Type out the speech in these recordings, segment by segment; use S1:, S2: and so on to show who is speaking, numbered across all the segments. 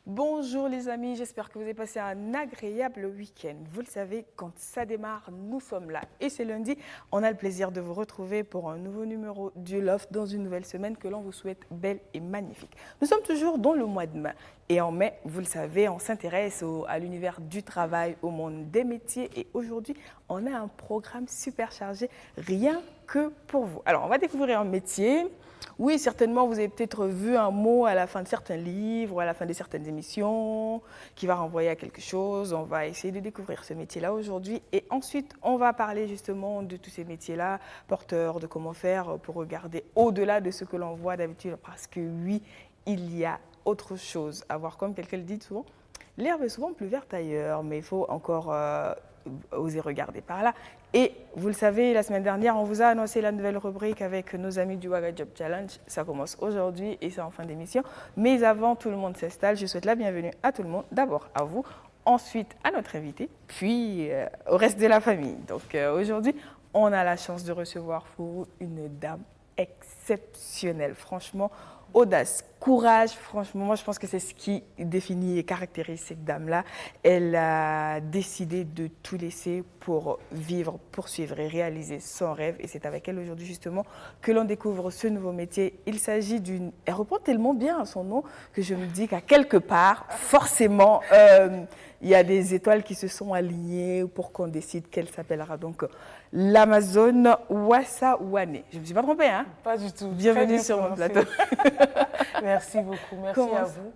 S1: Bonjour les amis, j'espère que vous avez passé un agréable week-end. Vous le savez, quand ça démarre, nous sommes là. Et c'est lundi, on a le plaisir de vous retrouver pour un nouveau numéro du Loft dans une nouvelle semaine que l'on vous souhaite belle et magnifique. Nous sommes toujours dans le mois de mai. Et en mai, vous le savez, on s'intéresse à l'univers du travail, au monde des métiers. Et aujourd'hui, on a un programme super chargé, rien que pour vous. Alors, on va découvrir un métier. Oui, certainement, vous avez peut-être vu un mot à la fin de certains livres ou à la fin de certaines émissions qui va renvoyer à quelque chose. On va essayer de découvrir ce métier-là aujourd'hui. Et ensuite, on va parler justement de tous ces métiers-là, porteurs, de comment faire pour regarder au-delà de ce que l'on voit d'habitude. Parce que oui, il y a autre chose à voir. Comme quelqu'un le dit souvent, l'herbe est souvent plus verte ailleurs, mais il faut encore oser regarder par là. Et vous le savez, la semaine dernière, on vous a annoncé la nouvelle rubrique avec nos amis du Waga Job Challenge. Ça commence aujourd'hui et c'est en fin d'émission. Mais avant, tout le monde s'installe. Je souhaite la bienvenue à tout le monde. D'abord à vous, ensuite à notre invité, puis au reste de la famille. Donc aujourd'hui, on a la chance de recevoir pour vous une dame exceptionnelle. Franchement, audace, courage, franchement, moi je pense que c'est ce qui définit et caractérise cette dame-là. Elle a décidé de tout laisser pour vivre, poursuivre et réaliser son rêve. Et c'est avec elle aujourd'hui justement que l'on découvre ce nouveau métier. Il s'agit d'une... Elle reprend tellement bien son nom que je me dis qu'à quelque part, forcément, il y a des étoiles qui se sont alignées pour qu'on décide qu'elle s'appellera donc l'Amazone Wassawane. Je ne me suis pas trompée, hein?
S2: Pas du tout.
S1: Bienvenue sur mon plateau.
S2: Merci beaucoup. Merci à vous.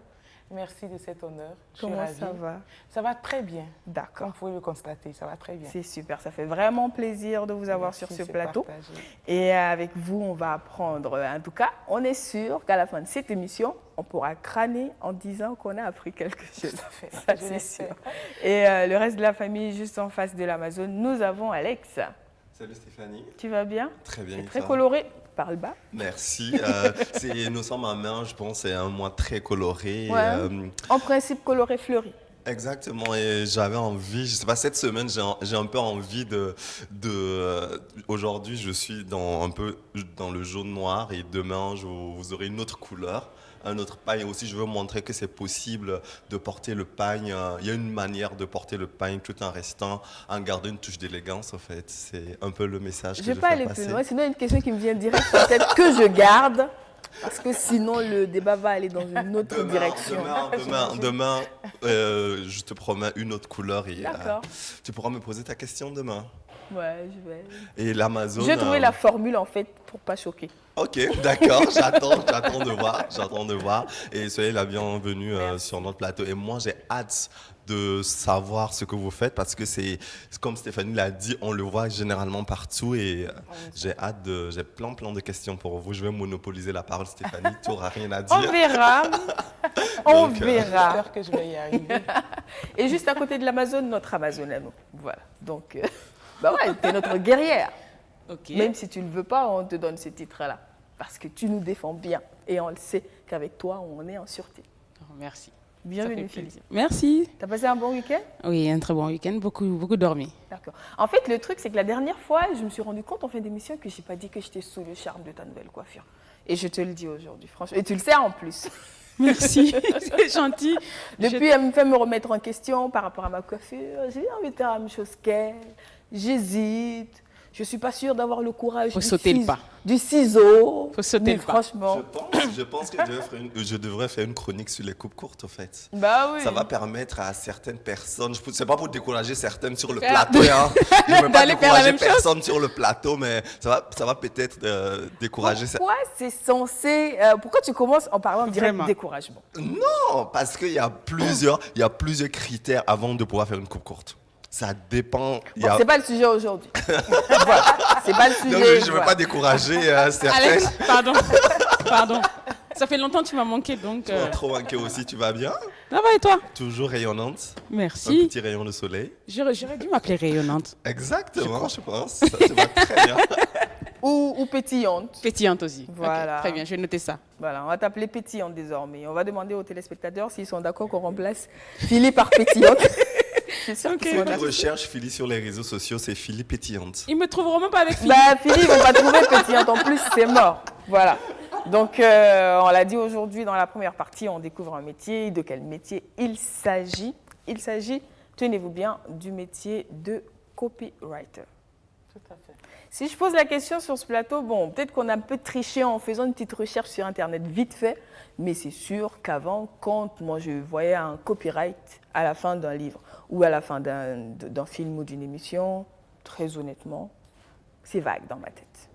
S2: Merci de cet honneur.
S1: Comment ça va?
S2: Ça va très bien.
S1: D'accord.
S2: Comme vous pouvez le constater, ça va très bien.
S1: C'est super. Ça fait vraiment plaisir de vous avoir sur ce plateau.
S2: Partagé.
S1: Et avec vous, on va apprendre. En tout cas, on est sûr qu'à la fin de cette émission, on pourra crâner en disant qu'on a appris quelque chose. Ça, c'est sûr. Et le reste de la famille, juste en face de l'Amazone, nous avons Alex.
S3: Salut Stéphanie.
S1: Tu vas bien?
S3: Très bien.
S1: Très coloré. Parle bas.
S3: Merci. Nous sommes en mai, je pense, c'est un mois très coloré.
S1: Ouais. En principe, coloré fleuri.
S3: Exactement, et j'avais envie, je sais pas, cette semaine, j'ai un peu envie aujourd'hui, je suis un peu dans le jaune noir et demain, vous aurez une autre couleur. Un autre pagne aussi, je veux montrer que c'est possible de porter le pagne. Il y a une manière de porter le pagne tout en gardant une touche d'élégance, en fait. C'est un peu le message que je veux faire passer. Je ne vais pas aller plus loin,
S1: sinon il y a une question qui me vient direct en tête que je garde, parce que sinon le débat va aller dans une autre direction.
S3: Demain, je te promets une autre couleur et tu pourras me poser ta question demain.
S1: Ouais, je vais.
S3: Et l'Amazone.
S1: J'ai trouvé la formule en fait pour pas choquer.
S3: Ok, d'accord, j'attends de voir. Et soyez la bienvenue sur notre plateau. Et moi, j'ai hâte de savoir ce que vous faites parce que c'est, comme Stéphanie l'a dit, on le voit généralement partout et j'ai plein de questions pour vous. Je vais monopoliser la parole, Stéphanie, tu n'auras rien à dire.
S1: On verra. On verra.
S2: J'espère que je vais y arriver.
S1: Et juste à côté de l'Amazone, notre Amazone à nous. Voilà, donc... Bah ouais, t'es notre guerrière. Okay. Même si tu ne le veux pas, on te donne ce titre-là. Parce que tu nous défends bien. Et on le sait qu'avec toi, on est en sûreté.
S4: Oh, merci.
S1: Bienvenue, Philippe.
S4: Merci.
S1: T'as passé un bon week-end?
S4: Oui, un très bon week-end. Beaucoup dormi.
S1: D'accord. En fait, le truc, c'est que la dernière fois, je me suis rendu compte en fin d'émission que je n'ai pas dit que j'étais sous le charme de ta nouvelle coiffure. Et je te le dis aujourd'hui, franchement. Et tu le sais en plus.
S4: Merci, c'est gentil.
S1: Depuis, elle me fait me remettre en question par rapport à ma coiffure. J'ai envie de faire la même chose qu'elle. J'hésite. Je ne suis pas sûre d'avoir le courage du ciseau.
S4: Faut sauter le pas.
S1: Franchement.
S3: Je pense que je devrais faire une chronique sur les coupes courtes, en fait.
S1: Bah oui.
S3: Ça va permettre à certaines personnes, ce n'est pas pour décourager certaines sur le plateau, hein. Je ne veux pas décourager personne sur le plateau, mais ça va peut-être décourager certaines.
S1: Pourquoi c'est censé... pourquoi tu commences en parlant direct de découragement?
S3: Non, parce qu'il y a plusieurs critères avant de pouvoir faire une coupe courte. Ça dépend.
S1: Bon, c'est pas le sujet aujourd'hui. Voilà, c'est pas le sujet.
S3: Non, je ne veux pas décourager certains.
S4: Alex, pardon. Ça fait longtemps que tu m'as manqué, donc...
S3: Tu m'as trop manqué aussi, tu vas bien?
S4: Ça va et toi?
S3: Toujours rayonnante.
S4: Merci.
S3: Un petit rayon de soleil.
S4: J'aurais dû m'appeler rayonnante.
S3: Exactement, je pense. Ça te va très bien.
S1: Ou pétillante.
S4: Pétillante aussi.
S1: Voilà.
S4: Okay, très bien, je vais noter ça.
S1: Voilà, on va t'appeler pétillante désormais. On va demander aux téléspectateurs s'ils sont d'accord qu'on remplace Philippe par pétillante.
S3: C'est sûr que si tu recherches Philippe sur les réseaux sociaux, c'est Philippe pétillante.
S4: Ils me trouveront même pas avec Philippe.
S1: Bah Philippe, on va trouver pétillante en plus, c'est mort. Voilà. Donc, on l'a dit aujourd'hui dans la première partie, on découvre un métier. De quel métier il s'agit? Il s'agit, tenez-vous bien, du métier de copywriter.
S2: Tout à fait.
S1: Si je pose la question sur ce plateau, bon, peut-être qu'on a un peu triché en faisant une petite recherche sur Internet vite fait, mais c'est sûr qu'avant, quand moi je voyais un copyright à la fin d'un livre ou à la fin d'un film ou d'une émission, très honnêtement, c'est vague dans ma tête.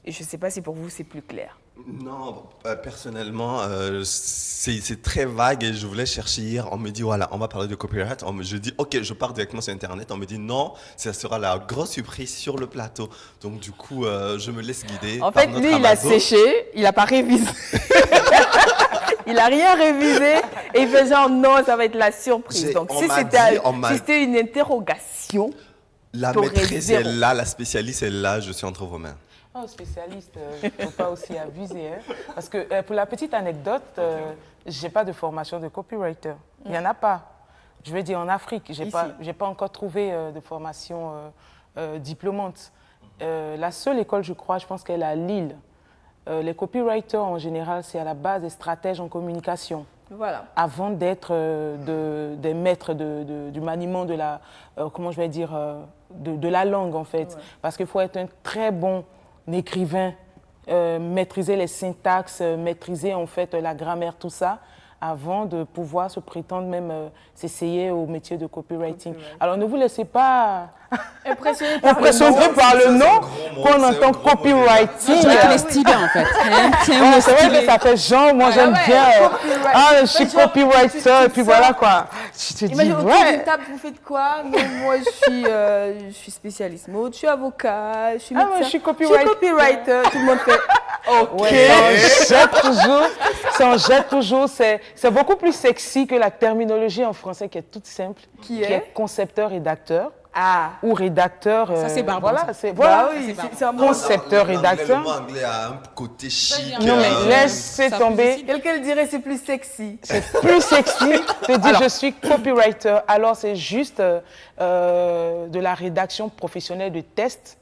S1: Et je ne sais pas si pour vous c'est plus clair.
S3: Non, personnellement, c'est très vague et je voulais chercher hier. On me dit, voilà, on va parler de copyright. Je dis, ok, je pars directement sur Internet. On me dit, non, ça sera la grosse surprise sur le plateau. Donc, du coup, je me laisse guider.
S1: En
S3: par
S1: fait,
S3: notre
S1: lui, il a
S3: Amazon.
S1: séché, il n'a pas révisé. Il n'a rien révisé et il fait genre, non, ça va être la surprise. Donc, si c'était une interrogation,
S3: La
S1: t'aurais
S3: maîtresse
S1: zéro.
S3: est là, la spécialiste est là, je suis entre vos mains.
S2: Oh, spécialiste, il ne faut pas aussi abuser. Hein. Parce que pour la petite anecdote, je n'ai pas de formation de copywriter. Il n'y en a pas. Je veux dire, en Afrique, je n'ai pas encore trouvé de formation diplômante. La seule école, je crois, je pense qu'elle est à Lille. Les copywriters, en général, c'est à la base des stratèges en communication.
S1: voilà.
S2: Avant d'être des maîtres du maniement de la, comment je vais dire, de la langue, en fait. Ouais. Parce qu'il faut être un très bon écrivain, maîtriser les syntaxes, maîtriser en fait la grammaire, tout ça, avant de pouvoir se prétendre même s'essayer au métier de copywriting. Alors ne vous laissez pas impressionner par le nom qu'on entend copywriting.
S4: C'est vrai qu'il est stylé en fait.
S2: C'est vrai que ça fait genre, moi j'aime bien. Je suis copywriter, et puis voilà quoi. Je te dis,
S1: imagine autour d'une table, vous faites quoi? Non, moi je suis spécialiste mode, je suis avocat, je suis médecin.
S2: Moi, je suis copywriter.
S1: Tout le monde fait OK.
S2: Ouais, ça en jette toujours. C'est beaucoup plus sexy que la terminologie en français qui est toute simple, qui est concepteur, rédacteur.
S1: Ah.
S2: Ou rédacteur.
S4: Ça, c'est barbare.
S2: Voilà, c'est
S1: un
S2: concepteur, rédacteur.
S3: Le mot anglais a un côté chic.
S2: Non, mais laissez tomber.
S1: Quelqu'un dirait c'est plus sexy.
S2: C'est plus sexy de dire je suis copywriter. Alors, c'est juste de la rédaction professionnelle de textes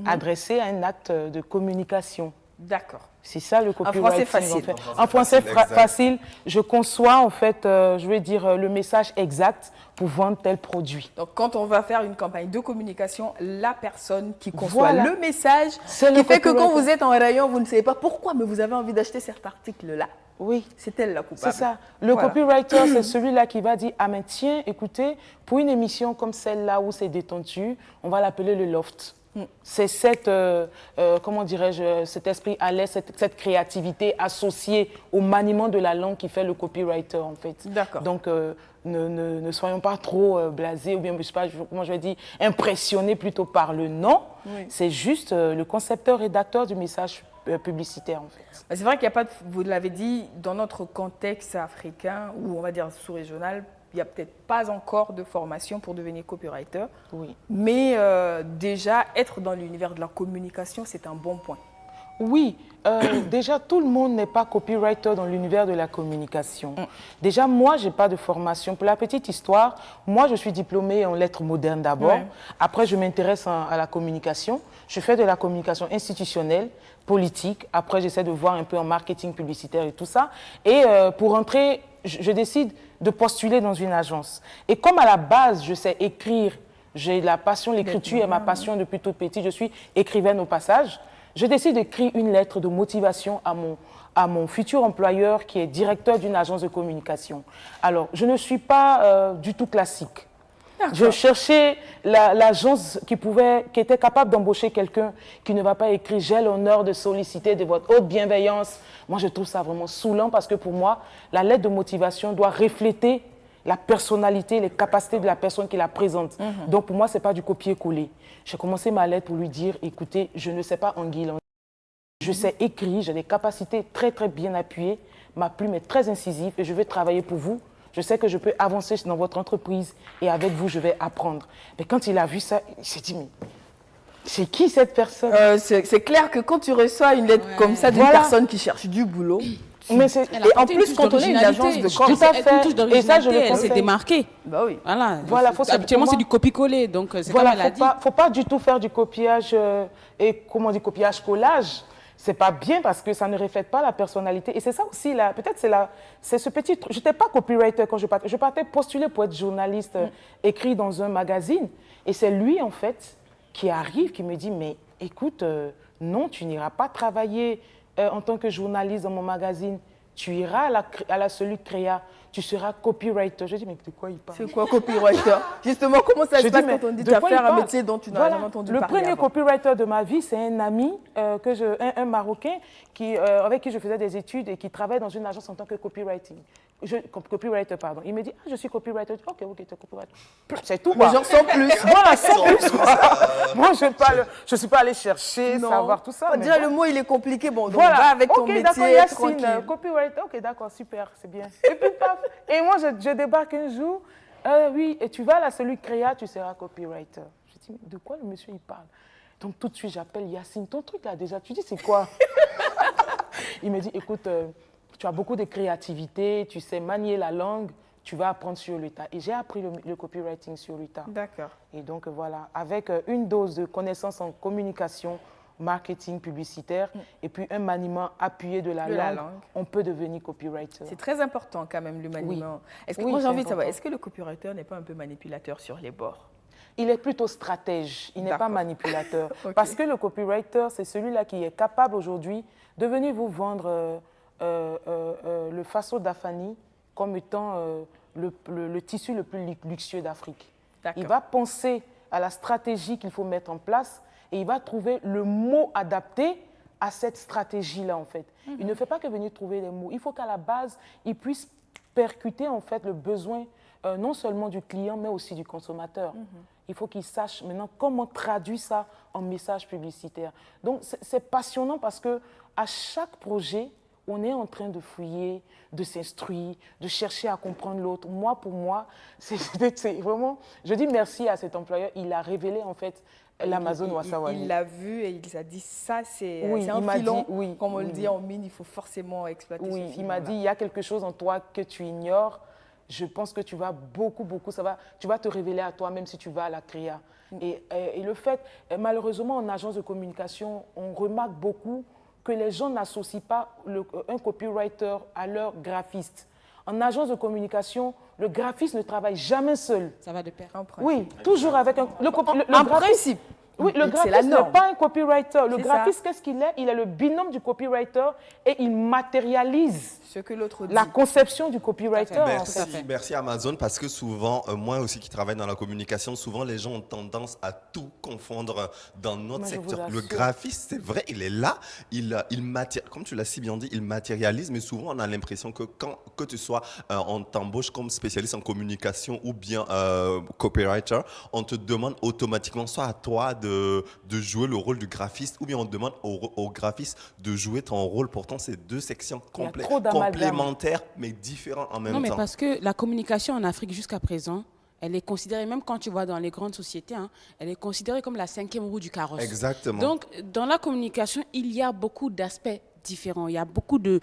S2: adressée à un acte de communication.
S1: D'accord.
S2: C'est ça le copywriting.
S1: En français facile.
S2: En fait. En français facile, je conçois en fait, je vais dire le message exact pour vendre tel produit.
S1: Donc quand on va faire une campagne de communication, la personne qui conçoit le message, qui fait que quand vous êtes en rayon, vous ne savez pas pourquoi, mais vous avez envie d'acheter cet article-là.
S2: Oui.
S1: C'est elle la coupable.
S2: C'est ça. Le copywriter, c'est celui-là qui va dire « Ah mais tiens, écoutez, pour une émission comme celle-là où c'est détendu, on va l'appeler le loft ». C'est cette, comment dirais-je, cet esprit à l'aise, cette créativité associée au maniement de la langue qui fait le copywriter, en fait.
S1: D'accord.
S2: Donc, ne soyons pas trop blasés ou bien, je sais pas, comment je vais dire, impressionnés plutôt par le nom. Oui. C'est juste le concepteur-rédacteur du message publicitaire, en fait.
S1: C'est vrai qu'il n'y a pas, vous l'avez dit, dans notre contexte africain, ou on va dire sous-régional, il n'y a peut-être pas encore de formation pour devenir copywriter.
S2: Oui.
S1: Mais déjà, être dans l'univers de la communication, c'est un bon point.
S2: Oui, déjà, tout le monde n'est pas copywriter dans l'univers de la communication. Déjà, moi, je n'ai pas de formation. Pour la petite histoire, moi, je suis diplômée en lettres modernes d'abord. Ouais. Après, je m'intéresse à la communication. Je fais de la communication institutionnelle, politique. Après, j'essaie de voir un peu en marketing publicitaire et tout ça. Et pour entrer, je décide de postuler dans une agence. Et comme à la base, je sais écrire, j'ai la passion, l'écriture est ma passion depuis toute petite, je suis écrivaine au passage, je décide d'écrire une lettre de motivation à mon futur employeur qui est directeur d'une agence de communication. Alors, je ne suis pas du tout classique. Je cherchais l'agence qui était capable d'embaucher quelqu'un qui ne va pas écrire « J'ai l'honneur de solliciter de votre haute bienveillance ». Moi, je trouve ça vraiment saoulant parce que pour moi, la lettre de motivation doit refléter la personnalité, les capacités de la personne qui la présente. Donc, pour moi, ce n'est pas du copier-coller. J'ai commencé ma lettre pour lui dire « Écoutez, je ne sais pas anguille. Je sais écrire, j'ai des capacités très, très bien appuyées. Ma plume est très incisive et je vais travailler pour vous. Je sais que je peux avancer dans votre entreprise et avec vous, je vais apprendre. » Mais quand il a vu ça, il s'est dit, mais c'est qui cette personne?
S1: C'est clair que quand tu reçois une lettre comme ça d'une personne qui cherche du boulot,
S2: mais
S1: et en plus, quand on est une agence de com,
S2: tout à fait.
S4: Et ça, je le conseille. Elle s'est démarquée.
S1: Bah oui.
S4: Voilà. Habituellement, c'est du copier-coller. Donc, c'est
S2: voilà, faut pas du tout faire du copiage, et comment on dit, copiage-collage. c'est pas bien parce que ça ne reflète pas la personnalité. Et c'est ça aussi, peut-être c'est ce petit truc. Je n'étais pas copywriter quand je partais. Je partais postuler pour être journaliste, écrit dans un magazine. Et c'est lui, en fait, qui arrive, qui me dit, mais écoute, non, tu n'iras pas travailler en tant que journaliste dans mon magazine. Tu iras à la cellule Créa, tu seras copywriter. Je dis, mais de quoi il parle?
S1: C'est quoi copywriter? Justement, comment ça se passe quand on dit de faire un métier dont tu n'as jamais entendu parler?
S2: Le premier copywriter de ma vie, c'est un ami, un Marocain, avec qui je faisais des études et qui travaille dans une agence en tant que copywriter. Il me dit, je suis copywriter. Ok, tu es copywriter. C'est tout, quoi.
S1: Mais genre sans plus.
S2: Voilà, sans plus. Moi, je ne suis pas allée chercher, savoir tout ça.
S1: Déjà, le mot, il est compliqué. Bon, donc
S2: voilà.
S1: va avec ton métier
S2: Yacine,
S1: tranquille.
S2: copywriter. Ok, d'accord, super, c'est bien. Et puis, paf. Et moi, je débarque un jour. Oui, et tu vas à la cellule Créa, tu seras copywriter. Je dis, mais de quoi le monsieur, il parle? Donc, tout de suite, j'appelle Yacine. Ton truc, là, déjà, tu dis, c'est quoi? Il me dit, écoute, tu as beaucoup de créativité, tu sais manier la langue, tu vas apprendre sur le tas. Et j'ai appris le copywriting sur le tas.
S1: D'accord.
S2: Et donc, voilà, avec une dose de connaissances en communication, marketing publicitaire, et puis un maniement appuyé de la langue, on peut devenir copywriter.
S1: C'est très important quand même, le maniement.
S2: Oui.
S1: Moi, j'ai envie de savoir, est-ce que le copywriter n'est pas un peu manipulateur sur les bords?
S2: Il est plutôt stratège, il n'est pas manipulateur.
S1: Okay.
S2: Parce que le copywriter, c'est celui-là qui est capable aujourd'hui de venir vous vendre le faso d'Afani comme étant le tissu le plus luxueux d'Afrique. Il va penser à la stratégie qu'il faut mettre en place et il va trouver le mot adapté à cette stratégie-là, en fait. Il ne fait pas que venir trouver les mots. Il faut qu'à la base, il puisse percuter, en fait, le besoin non seulement du client, mais aussi du consommateur. Il faut qu'il sache maintenant comment traduire ça en message publicitaire. Donc, c'est passionnant parce que à chaque projet, on est en train de fouiller, de s'instruire, de chercher à comprendre l'autre. Moi, pour moi, c'est vraiment... Je dis merci à cet employeur. Il a révélé, en fait, l'Amazon Wassawali.
S1: Il l'a vu et il a dit, ça, c'est un
S2: il
S1: filon.
S2: Dit,
S1: comme on le dit en mine, il faut forcément exploiter ce filon.
S2: Il m'a dit, il y a quelque chose en toi que tu ignores. Je pense que tu vas beaucoup, tu vas te révéler à toi, même si tu vas à la créa. Et le fait, malheureusement, en agence de communication, on remarque beaucoup que les gens n'associent pas un copywriter à leur graphiste. En agence de communication, le graphiste ne travaille jamais seul.
S4: Ça va de pair.
S2: Oui, toujours avec un...
S1: En principe.
S2: Oui, le graphiste n'est pas un copywriter. Le graphiste, qu'est-ce qu'il est? Il est le binôme du copywriter et il matérialise
S1: ce que l'autre dit.
S2: La conception du copywriter.
S3: Merci Amazon, parce que souvent, moi aussi qui travaille dans la communication, souvent les gens ont tendance à tout confondre dans notre secteur. Le graphiste, c'est vrai, il est là, comme tu l'as si bien dit, il matérialise, mais souvent on a l'impression que que tu sois, on t'embauche comme spécialiste en communication ou bien copywriter, on te demande automatiquement soit à toi de jouer le rôle du graphiste ou bien on demande au graphiste de jouer ton rôle. Pourtant, c'est deux sections complémentaires mais différentes en même temps.
S4: Non, mais parce que la communication en Afrique jusqu'à présent, elle est considérée, même quand tu vois dans les grandes sociétés, elle est considérée comme la 5e roue du carrosse.
S3: Exactement.
S4: Donc, dans la communication, il y a beaucoup d'aspects différents. Il y a beaucoup de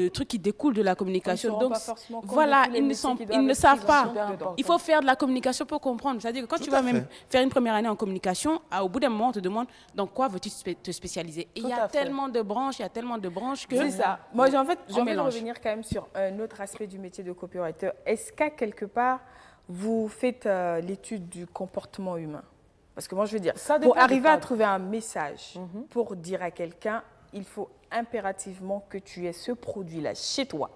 S4: trucs qui découlent de la communication. Donc, voilà, ils ne savent pas. Il faut faire de la communication pour comprendre. C'est-à-dire que quand tu vas même faire une première année en communication, au bout d'un moment, on te demande dans quoi veux-tu te spécialiser. Et il y a tellement de branches, que...
S1: C'est ça. Moi, j'ai envie de revenir quand même sur un autre aspect du métier de copywriter. Est-ce qu'à quelque part, vous faites l'étude du comportement humain? Parce que moi, je veux dire, pour arriver à trouver un message, pour dire à quelqu'un, il faut impérativement que tu aies ce produit-là chez toi.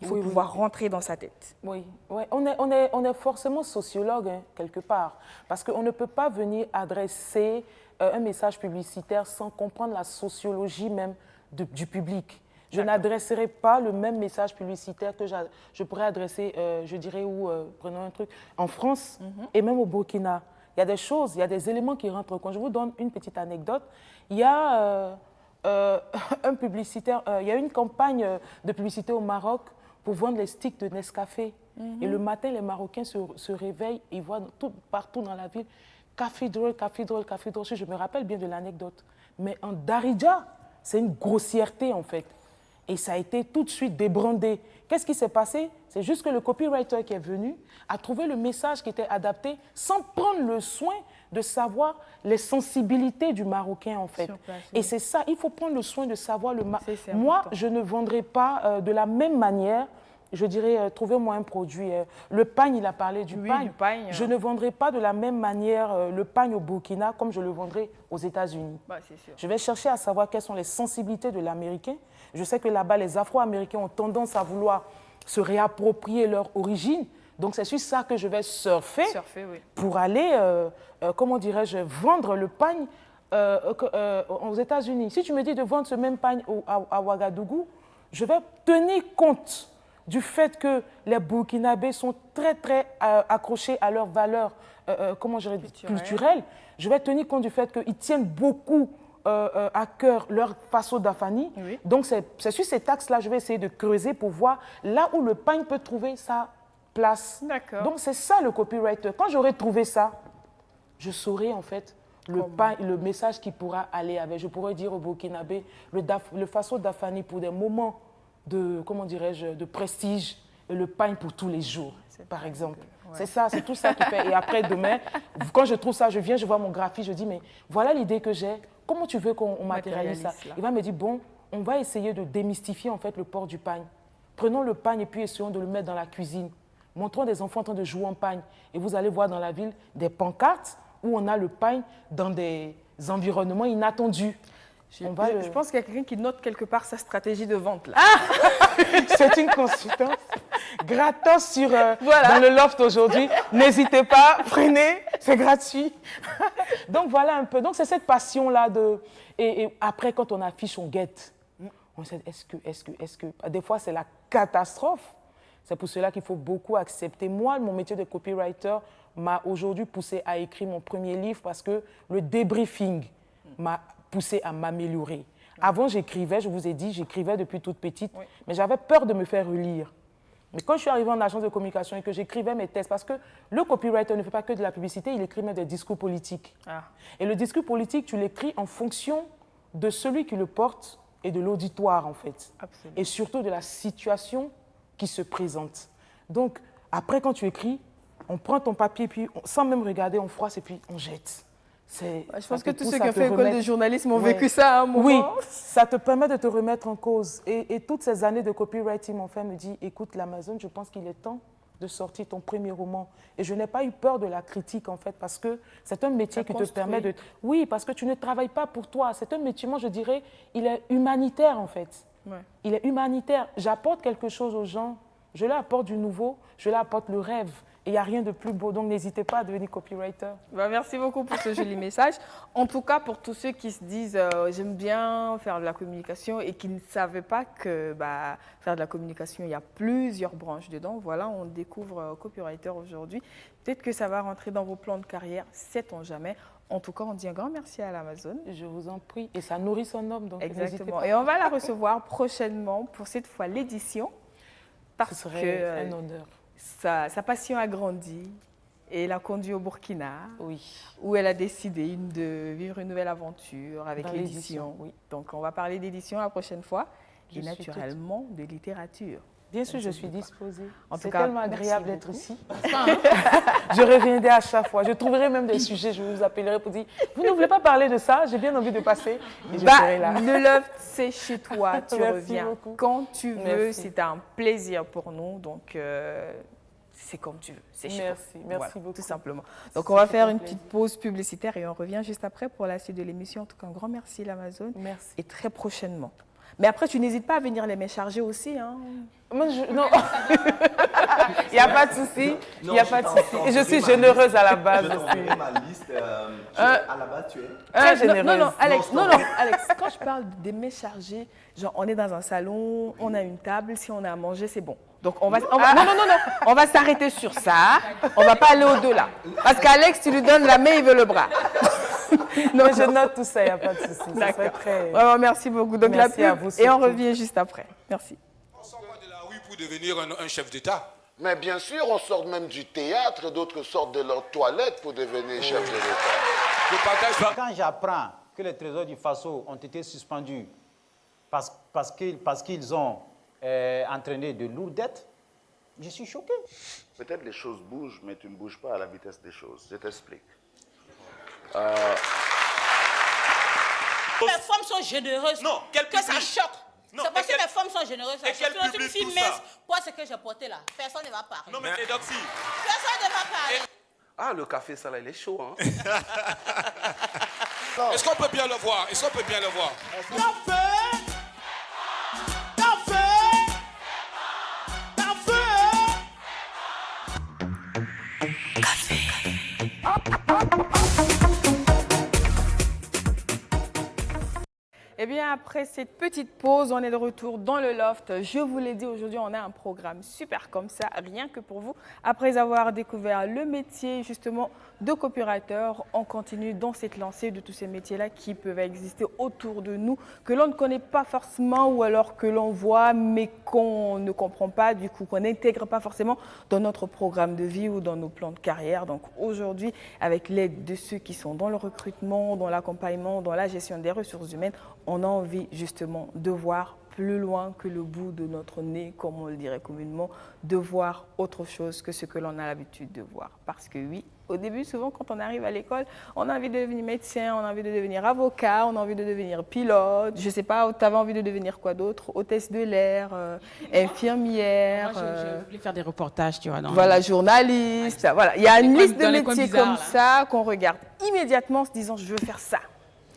S1: Il faut pouvoir rentrer dans sa tête.
S2: Oui. On est forcément sociologue, quelque part. Parce qu'on ne peut pas venir adresser un message publicitaire sans comprendre la sociologie même du public. Je n'adresserai pas le même message publicitaire que je pourrais adresser, je dirais, prenons un truc, en France et même au Burkina. Il y a des choses, il y a des éléments qui rentrent. Quand je vous donne une petite anecdote, il y a un publicitaire, il y a une campagne de publicité au Maroc pour vendre les sticks de Nescafé. Et le matin, les Marocains se réveillent, ils voient partout dans la ville café drôle, café drôle, café drôle. Je me rappelle bien de l'anecdote. Mais en Darija, c'est une grossièreté en fait. Et ça a été tout de suite débrandé. Qu'est-ce qui s'est passé? C'est juste que le copywriter qui est venu a trouvé le message qui était adapté sans prendre le soin de savoir les sensibilités du Marocain, en fait. Et c'est ça, il faut prendre le soin de savoir le Marocain. Moi, je ne vendrai pas de la même manière. Je dirais, trouvez-moi un produit. Le pagne, il a parlé du pagne. Je ne vendrai pas de la même manière le pagne au Burkina comme je le vendrai aux États-Unis. Je vais chercher à savoir quelles sont les sensibilités de l'Américain. Je sais que là-bas, les Afro-Américains ont tendance à vouloir se réapproprier leur origine. Donc, c'est sur ça que je vais surfer pour aller, comment dirais-je, vendre le pagne aux États-Unis. Si tu me dis de vendre ce même pagne à Ouagadougou, je vais tenir compte du fait que les Burkinabés sont très, très accrochés à leurs valeurs culturelles. Je vais tenir compte du fait qu'ils tiennent beaucoup à cœur leur faso d'Afani. Donc, c'est sur ces axes-là que je vais essayer de creuser pour voir là où le pagne peut trouver sa place. Donc, c'est ça le copywriter. Quand j'aurai trouvé ça, je saurai en fait le message qui pourra aller avec. Je pourrais dire au Burkinabé, le faso d'Afani pour des moments de, comment dirais-je, de prestige et le pagne pour tous les jours, par exemple. C'est ça, c'est tout ça qui fait. Et après, demain, quand je trouve ça, je viens, je vois mon graphiste, je dis, mais voilà l'idée que j'ai. Comment tu veux qu'on matérialise ça? Il va me dire, bon, on va essayer de démystifier en fait le port du pagne. Prenons le pagne et puis essayons de le mettre dans la cuisine. Montrons des enfants en train de jouer en pagne. Et vous allez voir dans la ville des pancartes où on a le pagne dans des environnements inattendus.
S1: Je pense qu'il y a quelqu'un qui note quelque part sa stratégie de vente là.
S2: C'est une consultance gratos dans le loft aujourd'hui. N'hésitez pas, prenez, c'est gratuit. Donc voilà un peu. Donc c'est cette passion-là et après quand on affiche, on guette. On sait est-ce que... Des fois c'est la catastrophe. C'est pour cela qu'il faut beaucoup accepter. Moi, mon métier de copywriter m'a aujourd'hui poussé à écrire mon premier livre parce que le débriefing m'a poussé à m'améliorer. Avant, j'écrivais, je vous ai dit, j'écrivais depuis toute petite, mais j'avais peur de me faire relire. Mais quand je suis arrivée en agence de communication et que j'écrivais mes textes, parce que le copywriter ne fait pas que de la publicité, il écrit même des discours politiques. Et le discours politique, tu l'écris en fonction de celui qui le porte et de l'auditoire, en fait. Absolument. Et surtout de la situation qui se présente. Donc, après, quand tu écris, on prend ton papier, puis sans même regarder, on froisse et puis on jette.
S1: Je pense que tous ceux qui ont fait l'école de journalisme ont vécu ça à un moment.
S2: Oui, ça te permet de te remettre en cause. Et toutes ces années de copywriting m'ont fait me dire, écoute, l'Amazon, je pense qu'il est temps de sortir ton premier roman. Et je n'ai pas eu peur de la critique, en fait, parce que c'est un métier qui te permet de... Oui, parce que tu ne travailles pas pour toi. C'est un métier, moi, je dirais, il est humanitaire, en fait. Il est humanitaire. J'apporte quelque chose aux gens. Je leur apporte du nouveau. Je leur apporte le rêve. Et il n'y a rien de plus beau, donc n'hésitez pas à devenir copywriter.
S1: Merci beaucoup pour ce joli message. En tout cas, pour tous ceux qui se disent j'aime bien faire de la communication et qui ne savaient pas que faire de la communication, il y a plusieurs branches dedans. Voilà, on découvre copywriter aujourd'hui. Peut-être que ça va rentrer dans vos plans de carrière, sait-on jamais. En tout cas, on dit un grand merci à l'Amazon.
S2: Je vous en prie. Et ça nourrit son homme, donc
S1: exactement. Pas. Et on va la recevoir prochainement pour cette fois l'édition.
S2: Ce serait un honneur.
S1: Sa passion a grandi et l'a conduit au Burkina, où elle a décidé de vivre une nouvelle aventure avec l'édition. Donc, on va parler d'édition la prochaine fois et naturellement de littérature.
S2: Bien sûr, je suis disposée. C'est
S1: cas,
S2: tellement agréable d'être ici. Je reviendrai à chaque fois. Je trouverai même des sujets, je vous appellerai pour dire « Vous ne voulez pas parler de ça? J'ai bien envie de passer. » Et je serai là.
S1: Le loft, c'est chez toi. Tu reviens quand tu veux. C'est un plaisir pour nous. Donc, c'est comme tu veux. C'est chez toi.
S2: Merci beaucoup.
S1: Tout simplement. Donc, on va faire une petite pause publicitaire et on revient juste après pour la suite de l'émission. En tout cas, un grand merci, l'Amazon.
S2: Merci.
S1: Et très prochainement. Mais après, tu n'hésites pas à venir les mains chargées aussi. Hein.
S2: Non, il n'y a pas de souci. Il n'y a pas de souci. Et je suis généreuse à la base aussi.
S3: Ma liste, à la base, tu es
S2: très généreuse.
S1: Non, Alex, quand je parle des mains chargées, genre on est dans un salon, on a une table, si on a à manger, c'est bon. Donc on va s'arrêter sur ça. On ne va pas aller au-delà. Parce qu'Alex, tu lui donnes la main, il veut le bras.
S2: Non, je note tout ça, il n'y a pas de souci.
S1: D'accord. Vraiment, merci beaucoup. Donc
S2: merci
S1: la pub, et on revient juste après. Merci.
S5: On sort pas de la rue pour devenir un chef d'État.
S6: Mais bien sûr, on sort même du théâtre, d'autres sortent de leur toilette pour devenir chef de l'État.
S5: Je partage pas.
S7: Quand j'apprends que les trésors du Faso ont été suspendus parce parce qu'ils ont entraîné de lourdes dettes, je suis choqué.
S6: Peut-être les choses bougent, mais tu ne bouges pas à la vitesse des choses. Je t'explique.
S8: Les femmes sont généreuses.
S5: Non, quel
S8: que ça choque. C'est parce que les femmes sont généreuses.
S5: Et quel
S8: Une
S5: public
S8: fille
S5: tout
S8: mince,
S5: ça?
S8: quoi ce que j'ai porté là? Personne ne va parler.
S5: Non, mais Edoxy.
S8: Personne ne va parler.
S9: Ah, le café, ça là, il est chaud, hein.
S5: Est-ce qu'on peut bien le voir? Est-ce qu'on peut bien le voir?
S1: Eh bien, après cette petite pause, on est de retour dans le loft. Je vous l'ai dit, aujourd'hui, on a un programme super comme ça, rien que pour vous. Après avoir découvert le métier, justement, de copywriter, on continue dans cette lancée de tous ces métiers-là qui peuvent exister autour de nous, que l'on ne connaît pas forcément ou alors que l'on voit, mais qu'on ne comprend pas, du coup, qu'on n'intègre pas forcément dans notre programme de vie ou dans nos plans de carrière. Donc, aujourd'hui, avec l'aide de ceux qui sont dans le recrutement, dans l'accompagnement, dans la gestion des ressources humaines, on a envie justement de voir plus loin que le bout de notre nez, comme on le dirait communément, de voir autre chose que ce que l'on a l'habitude de voir. Parce que oui, au début, souvent, quand on arrive à l'école, on a envie de devenir médecin, on a envie de devenir avocat, on a envie de devenir pilote, je ne sais pas, tu avais envie de devenir quoi d'autre, hôtesse de l'air, infirmière.
S4: Moi, je voulais faire des reportages, tu vois.
S1: Voilà, journaliste. Voilà. Il y a une liste de métiers comme ça qu'on regarde immédiatement en se disant, je veux faire ça.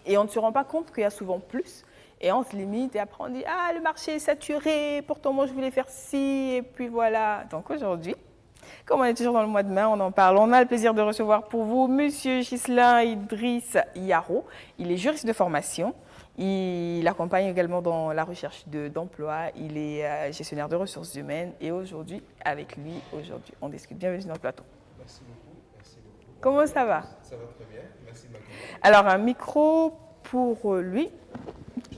S1: Et on ne se rend pas compte qu'il y a souvent plus. Et on se limite et après on dit, ah, le marché est saturé, pourtant moi je voulais faire ci, et puis voilà. Donc aujourd'hui, comme on est toujours dans le mois de mai, on en parle. On a le plaisir de recevoir pour vous Monsieur Ghislain Idriss Yaro. Il est juriste de formation. Il accompagne également dans la recherche d'emploi. Il est gestionnaire de ressources humaines. Et aujourd'hui, avec lui, on discute. Bienvenue dans le plateau.
S10: Merci beaucoup. Merci beaucoup.
S1: Comment ça va?
S10: Ça va très bien. Merci de m'accueillir.
S1: Alors, un micro pour lui.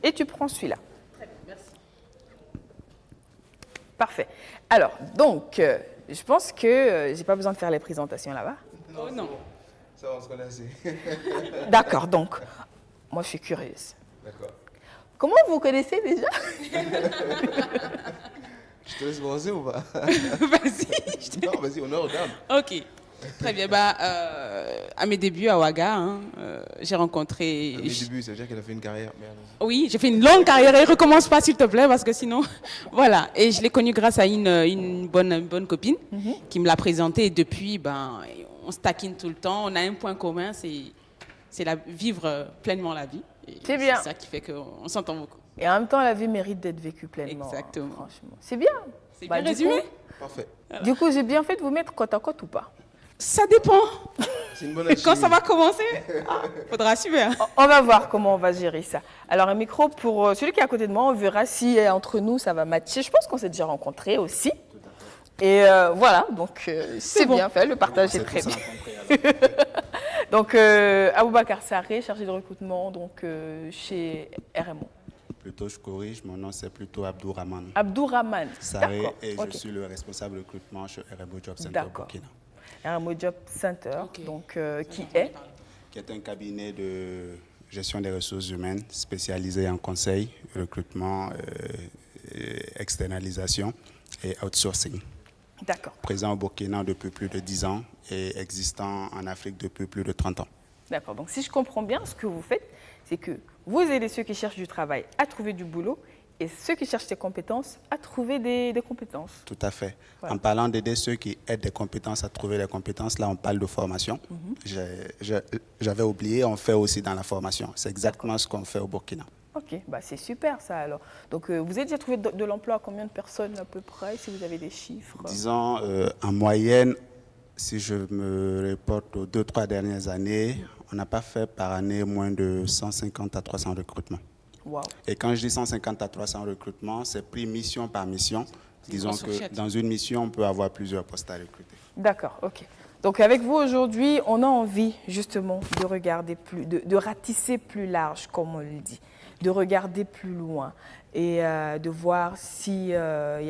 S1: Et tu prends celui-là.
S4: Très bien, merci.
S1: Parfait. Alors, donc, je pense que je n'ai pas besoin de faire les présentations là-bas.
S4: Oh non.
S10: Ça va, on se connaît assez.
S1: D'accord, donc, moi je suis curieuse.
S10: D'accord.
S1: Comment vous connaissez déjà?
S10: Je te laisse commencer ou pas?
S4: Vas-y.
S10: Non, vas-y, honneur aux dames.
S4: Ok. Très bien. À mes débuts à Ouaga, j'ai rencontré...
S10: À mes débuts, ça veut dire qu'elle a fait une carrière.
S4: Oui, j'ai fait une longue carrière et recommence pas s'il te plaît parce que sinon... Voilà. Et je l'ai connue grâce à une bonne copine qui me l'a présentée et depuis, on se taquine tout le temps. On a un point commun, c'est vivre pleinement la vie.
S1: C'est bien.
S4: C'est ça qui fait qu'on s'entend beaucoup.
S1: Et en même temps, la vie mérite d'être vécue pleinement.
S4: Exactement.
S1: Franchement. C'est bien.
S4: C'est bien résumé.
S10: Parfait.
S1: Du coup, j'ai bien fait de vous mettre côte à côte ou pas?
S4: Ça dépend.
S10: C'est une bonne
S4: Et quand ça va commencer, faudra suivre.
S1: On va voir comment on va gérer ça. Alors, un micro pour celui qui est à côté de moi. On verra si entre nous, ça va matcher. Je pense qu'on s'est déjà rencontrés aussi. Et voilà, donc c'est bon. Bien fait. Le partage est très bien. Donc, Aboubacar Sarré, chargé de recrutement donc, chez RMO.
S11: Plutôt, je corrige, mon nom c'est plutôt Abdourahmane.
S1: Abdourahmane.
S11: Sarré et je suis le responsable recrutement chez RMO Job Center Burkina.
S1: RMO Job Center, donc qui est
S11: un cabinet de gestion des ressources humaines spécialisé en conseil, recrutement, externalisation et outsourcing.
S1: D'accord.
S11: Présent au Burkina depuis plus de 10 ans et existant en Afrique depuis plus de 30 ans.
S1: D'accord. Donc, si je comprends bien, ce que vous faites, c'est que vous aidez ceux qui cherchent du travail à trouver du boulot et ceux qui cherchent des compétences à trouver des compétences.
S11: Tout à fait.
S1: Voilà.
S11: En parlant d'aider ceux qui aident des compétences à trouver les compétences, là, on parle de formation. J'avais oublié, on fait aussi dans la formation. C'est exactement ce qu'on fait au Burkina.
S1: Ok, c'est super ça alors. Donc, vous avez déjà trouvé de l'emploi à combien de personnes à peu près, si vous avez des chiffres?
S11: Disons, en moyenne, si je me reporte aux 2-3 dernières années, on n'a pas fait par année moins de 150 à 300 recrutements.
S1: Wow.
S11: Et quand je dis 150 à 300 recrutements, c'est pris mission par mission. Disons que dans une mission, on peut avoir plusieurs postes à recruter.
S1: D'accord, ok. Donc avec vous aujourd'hui, on a envie justement de regarder de ratisser plus large, comme on le dit, de regarder plus loin et de voir s'il y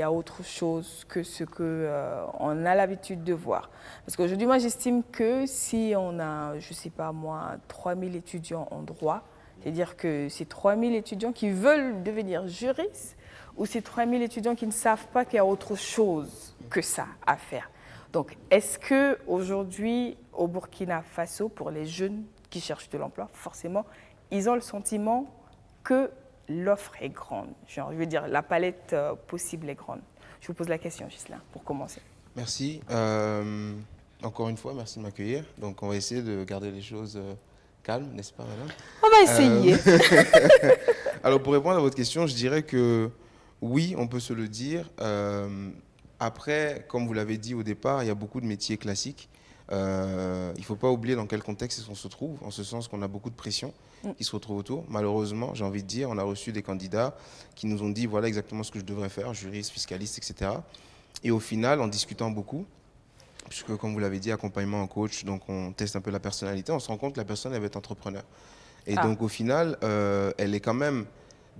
S1: a autre chose que ce qu'on a l'habitude de voir. Parce qu'aujourd'hui, moi, j'estime que si on a, je ne sais pas moi, 3000 étudiants en droit, C'est-à-dire que c'est 3000 étudiants qui veulent devenir juristes ou c'est 3000 étudiants qui ne savent pas qu'il y a autre chose que ça à faire. Donc, est-ce qu'aujourd'hui, au Burkina Faso, pour les jeunes qui cherchent de l'emploi, forcément, ils ont le sentiment que l'offre est grande. Genre, je veux dire, la palette possible est grande. Je vous pose la question, Ghislain, pour commencer.
S10: Merci. Encore une fois, merci de m'accueillir. Donc, on va essayer de garder les choses calmes, n'est-ce pas, madame?
S1: On va essayer.
S10: Alors, pour répondre à votre question, je dirais que oui, on peut se le dire. Après, comme vous l'avez dit au départ, il y a beaucoup de métiers classiques. Il ne faut pas oublier dans quel contexte on se trouve, en ce sens qu'on a beaucoup de pression qui se retrouve autour. Malheureusement, j'ai envie de dire, on a reçu des candidats qui nous ont dit voilà exactement ce que je devrais faire, juriste, fiscaliste, etc. Et au final, en discutant beaucoup, puisque comme vous l'avez dit, accompagnement en coach, donc on teste un peu la personnalité, on se rend compte que la personne elle va être entrepreneur. Et donc au final, elle est quand même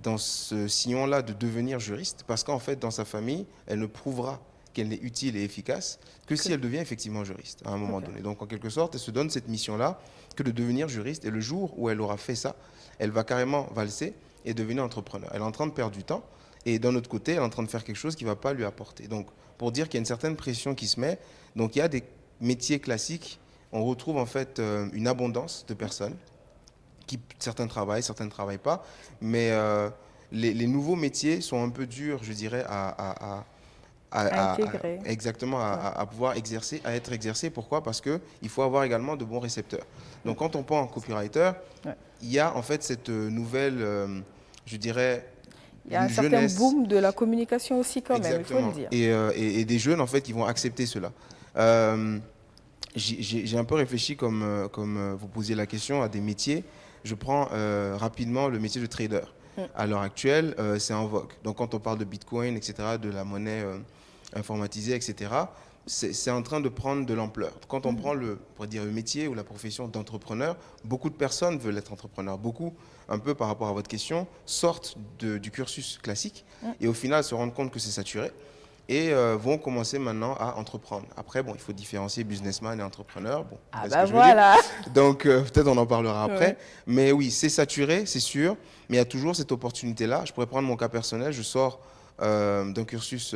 S10: dans ce sillon-là de devenir juriste, parce qu'en fait, dans sa famille, elle ne prouvera qu'elle n'est utile et efficace que si elle devient effectivement juriste à un moment donné. Donc en quelque sorte, elle se donne cette mission-là que de devenir juriste. Et le jour où elle aura fait ça, elle va carrément valser et devenir entrepreneur. Elle est en train de perdre du temps et d'un autre côté, elle est en train de faire quelque chose qui ne va pas lui apporter. Donc pour dire qu'il y a une certaine pression qui se met, donc il y a des métiers classiques, on retrouve en fait une abondance de personnes qui certains travaillent, certains ne travaillent pas, mais les nouveaux métiers sont un peu durs, je dirais, à
S1: intégrer.
S10: Exactement, à pouvoir exercer, à être exercé. Pourquoi? Parce qu'il faut avoir également de bons récepteurs. Donc quand on prend un copywriter, il y a en fait cette nouvelle, je dirais,
S1: il y a un certain boom de la communication aussi quand même, il faut le dire.
S10: Et des jeunes en fait qui vont accepter cela. J'ai un peu réfléchi comme vous posiez la question à des métiers. Je prends rapidement le métier de trader. À l'heure actuelle, c'est en vogue. Donc quand on parle de Bitcoin, etc., de la monnaie informatisée, etc., c'est en train de prendre de l'ampleur. Quand on prend le métier ou la profession d'entrepreneur, beaucoup de personnes veulent être entrepreneurs. Beaucoup, un peu par rapport à votre question, sortent du cursus classique et au final se rendent compte que c'est saturé et vont commencer maintenant à entreprendre. Après, bon, il faut différencier businessman et entrepreneur. Bon,
S1: voilà.
S10: Donc, peut-être on en parlera après. Mais oui, c'est saturé, c'est sûr. Mais il y a toujours cette opportunité-là. Je pourrais prendre mon cas personnel. Je sors d'un cursus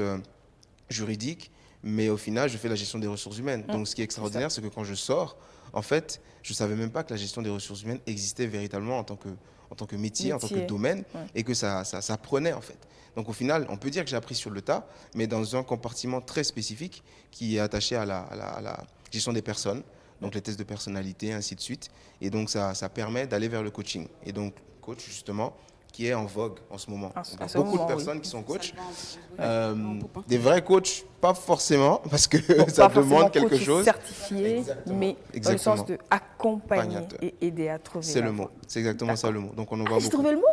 S10: juridique, mais au final, je fais la gestion des ressources humaines. Donc, ce qui est extraordinaire, c'est que quand je sors, en fait, je ne savais même pas que la gestion des ressources humaines existait véritablement en tant que métier, en tant que domaine, et que ça prenait, en fait. Donc au final, on peut dire que j'ai appris sur le tas, mais dans un compartiment très spécifique qui est attaché à la gestion des personnes, donc les tests de personnalité, ainsi de suite. Et donc ça permet d'aller vers le coaching. Et donc coach, justement, qui est en vogue en ce moment. Il y a beaucoup de personnes qui sont coachs. Des vrais coachs, pas forcément, parce que ça demande quelque chose.
S1: Certifié, mais dans le sens de accompagner et aider à trouver.
S10: C'est le mot. C'est exactement ça le mot. Donc on en voit beaucoup.
S1: J'ai trouvé le mot?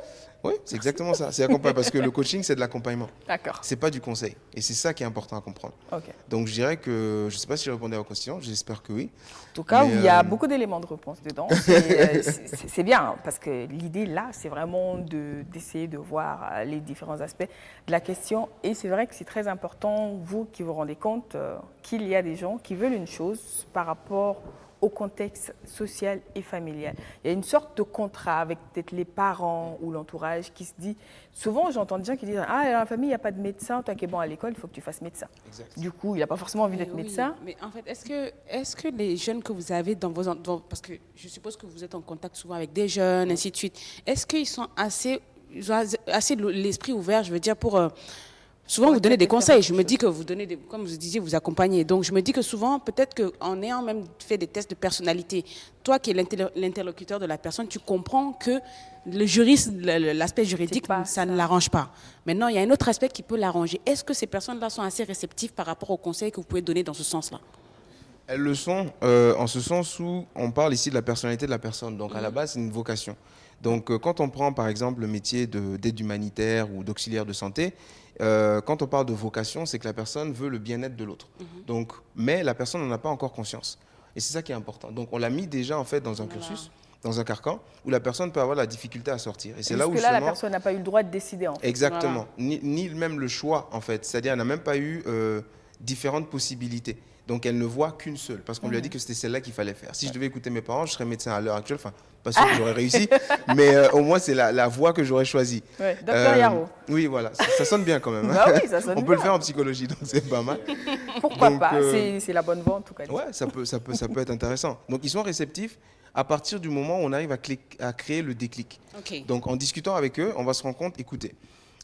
S10: Oui, c'est exactement ça. C'est accompagner, parce que le coaching, c'est de l'accompagnement.
S1: D'accord.
S10: C'est pas du conseil. Et c'est ça qui est important à comprendre.
S1: Okay.
S10: Donc je dirais que, je ne sais pas si j'ai répondu à votre question, j'espère que oui.
S1: En tout cas, il y a beaucoup d'éléments de réponse dedans. C'est bien, parce que l'idée là, c'est vraiment d'essayer de voir les différents aspects de la question. Et c'est vrai que c'est très important, vous qui vous rendez compte qu'il y a des gens qui veulent une chose par rapport au contexte social et familial. Il y a une sorte de contrat avec peut-être les parents ou l'entourage qui se dit... Souvent, j'entends des gens qui disent « Ah, dans la famille, il n'y a pas de médecin, toi qui es bon à l'école, il faut que tu fasses médecin. » Du coup, il n'a pas forcément envie d'être médecin.
S4: Mais en fait, est-ce que les jeunes que vous avez dans vos... Parce que je suppose que vous êtes en contact souvent avec des jeunes, ainsi de suite. Est-ce qu'ils sont assez l'esprit ouvert, je veux dire, pour... Souvent, vous donnez des conseils. Je me dis que vous donnez, comme vous disiez, vous accompagnez. Donc, je me dis que souvent, peut-être qu'en ayant même fait des tests de personnalité, toi qui es l'interlocuteur de la personne, tu comprends que le juriste, l'aspect juridique, ça ne l'arrange pas. Maintenant, il y a un autre aspect qui peut l'arranger. Est-ce que ces personnes-là sont assez réceptives par rapport aux conseils que vous pouvez donner dans ce sens-là?
S10: Elles le sont, en ce sens où on parle ici de la personnalité de la personne. Donc, à la base, c'est une vocation. Donc, quand on prend, par exemple, le métier d'aide humanitaire ou d'auxiliaire de santé, quand on parle de vocation, c'est que la personne veut le bien-être de l'autre. Donc, mais la personne n'en a pas encore conscience. Et c'est ça qui est important. Donc, on l'a mis déjà en fait dans un cursus, dans un carcan, où la personne peut avoir la difficulté à sortir. Et c'est là où
S1: jusque-là, la personne n'a pas eu le droit de décider. En fait.
S10: Exactement. Ni même le choix, en fait. C'est-à-dire, elle n'a même pas eu différentes possibilités. Donc, elle ne voit qu'une seule, parce qu'on lui a dit que c'était celle-là qu'il fallait faire. Si je devais écouter mes parents, je serais médecin à l'heure actuelle. Enfin, pas sûr que j'aurais réussi, mais au moins, c'est la voie que j'aurais choisie.
S1: Ouais, Docteur Yaro.
S10: Oui, voilà, ça sonne bien quand même.
S1: Bah oui, ça sonne
S10: On peut le faire en psychologie, donc c'est pas mal.
S1: Pourquoi pas, c'est la bonne voie en tout cas.
S10: Ouais, ça peut être intéressant. Donc, ils sont réceptifs à partir du moment où on arrive à créer le déclic.
S4: Okay.
S10: Donc, en discutant avec eux, on va se rendre compte, écoutez,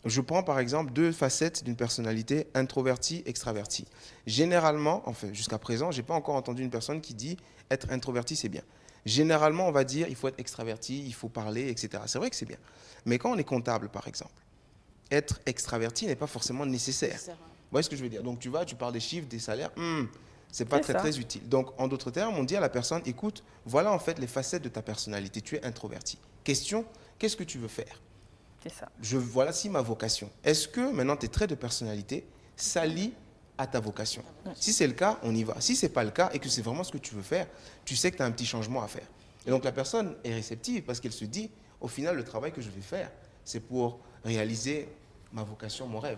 S10: je prends par exemple 2 facettes d'une personnalité introvertie, extravertie. Généralement, enfin jusqu'à présent, je n'ai pas encore entendu une personne qui dit être introverti, c'est bien. Généralement, on va dire il faut être extraverti, il faut parler, etc. C'est vrai que c'est bien. Mais quand on est comptable, par exemple, être extraverti n'est pas forcément nécessaire. Vous voyez ce que je veux dire? Donc tu parles des chiffres, des salaires, c'est pas très utile. Donc en d'autres termes, on dit à la personne, écoute, voilà en fait les facettes de ta personnalité, tu es introverti. Question, qu'est-ce que tu veux faire?
S1: C'est ça.
S10: Voici ma vocation. Est-ce que maintenant tes traits de personnalité s'allient à ta vocation? Si c'est le cas, on y va. Si ce n'est pas le cas et que c'est vraiment ce que tu veux faire, tu sais que tu as un petit changement à faire. Et donc la personne est réceptive parce qu'elle se dit, au final, le travail que je vais faire, c'est pour réaliser ma vocation, mon rêve.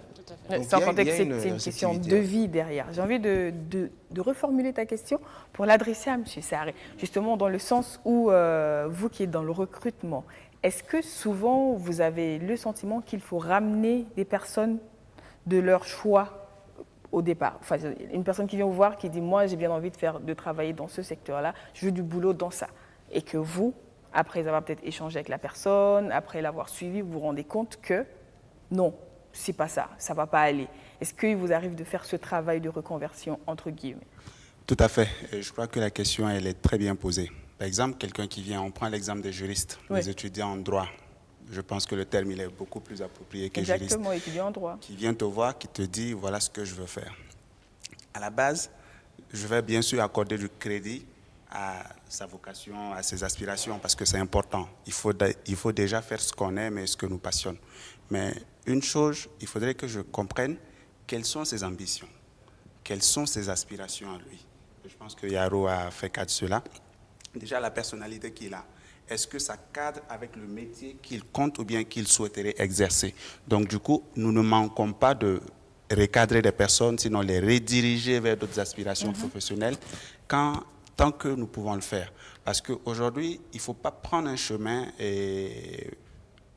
S1: Sans compter que c'est une question de vie derrière. J'ai envie de reformuler ta question pour l'adresser à M. Sarré, justement dans le sens où vous qui êtes dans le recrutement, est-ce que souvent vous avez le sentiment qu'il faut ramener des personnes de leur choix au départ? Enfin, une personne qui vient vous voir, qui dit « moi j'ai bien envie de travailler dans ce secteur-là, je veux du boulot dans ça ». Et que vous, après avoir peut-être échangé avec la personne, après l'avoir suivi, vous vous rendez compte que non, c'est pas ça, ça va pas aller. Est-ce qu'il vous arrive de faire ce travail de reconversion entre guillemets?
S11: Tout à fait. Et je crois que la question, elle est très bien posée. Par exemple, quelqu'un qui vient, on prend l'exemple des juristes, des étudiants en droit. Je pense que le terme, il est beaucoup plus approprié que juriste.
S1: Exactement, étudiant en droit.
S11: Qui vient te voir, qui te dit, voilà ce que je veux faire. À la base, je vais bien sûr accorder du crédit à sa vocation, à ses aspirations, parce que c'est important. Il faut déjà faire ce qu'on aime et ce que nous passionne. Mais une chose, il faudrait que je comprenne quelles sont ses ambitions, quelles sont ses aspirations à lui. Je pense que Yaro a fait cas de cela. Déjà, la personnalité qu'il a, est-ce que ça cadre avec le métier qu'il compte ou bien qu'il souhaiterait exercer? Donc, du coup, nous ne manquons pas de recadrer des personnes, sinon les rediriger vers d'autres aspirations professionnelles, tant que nous pouvons le faire. Parce qu'aujourd'hui, il ne faut pas prendre un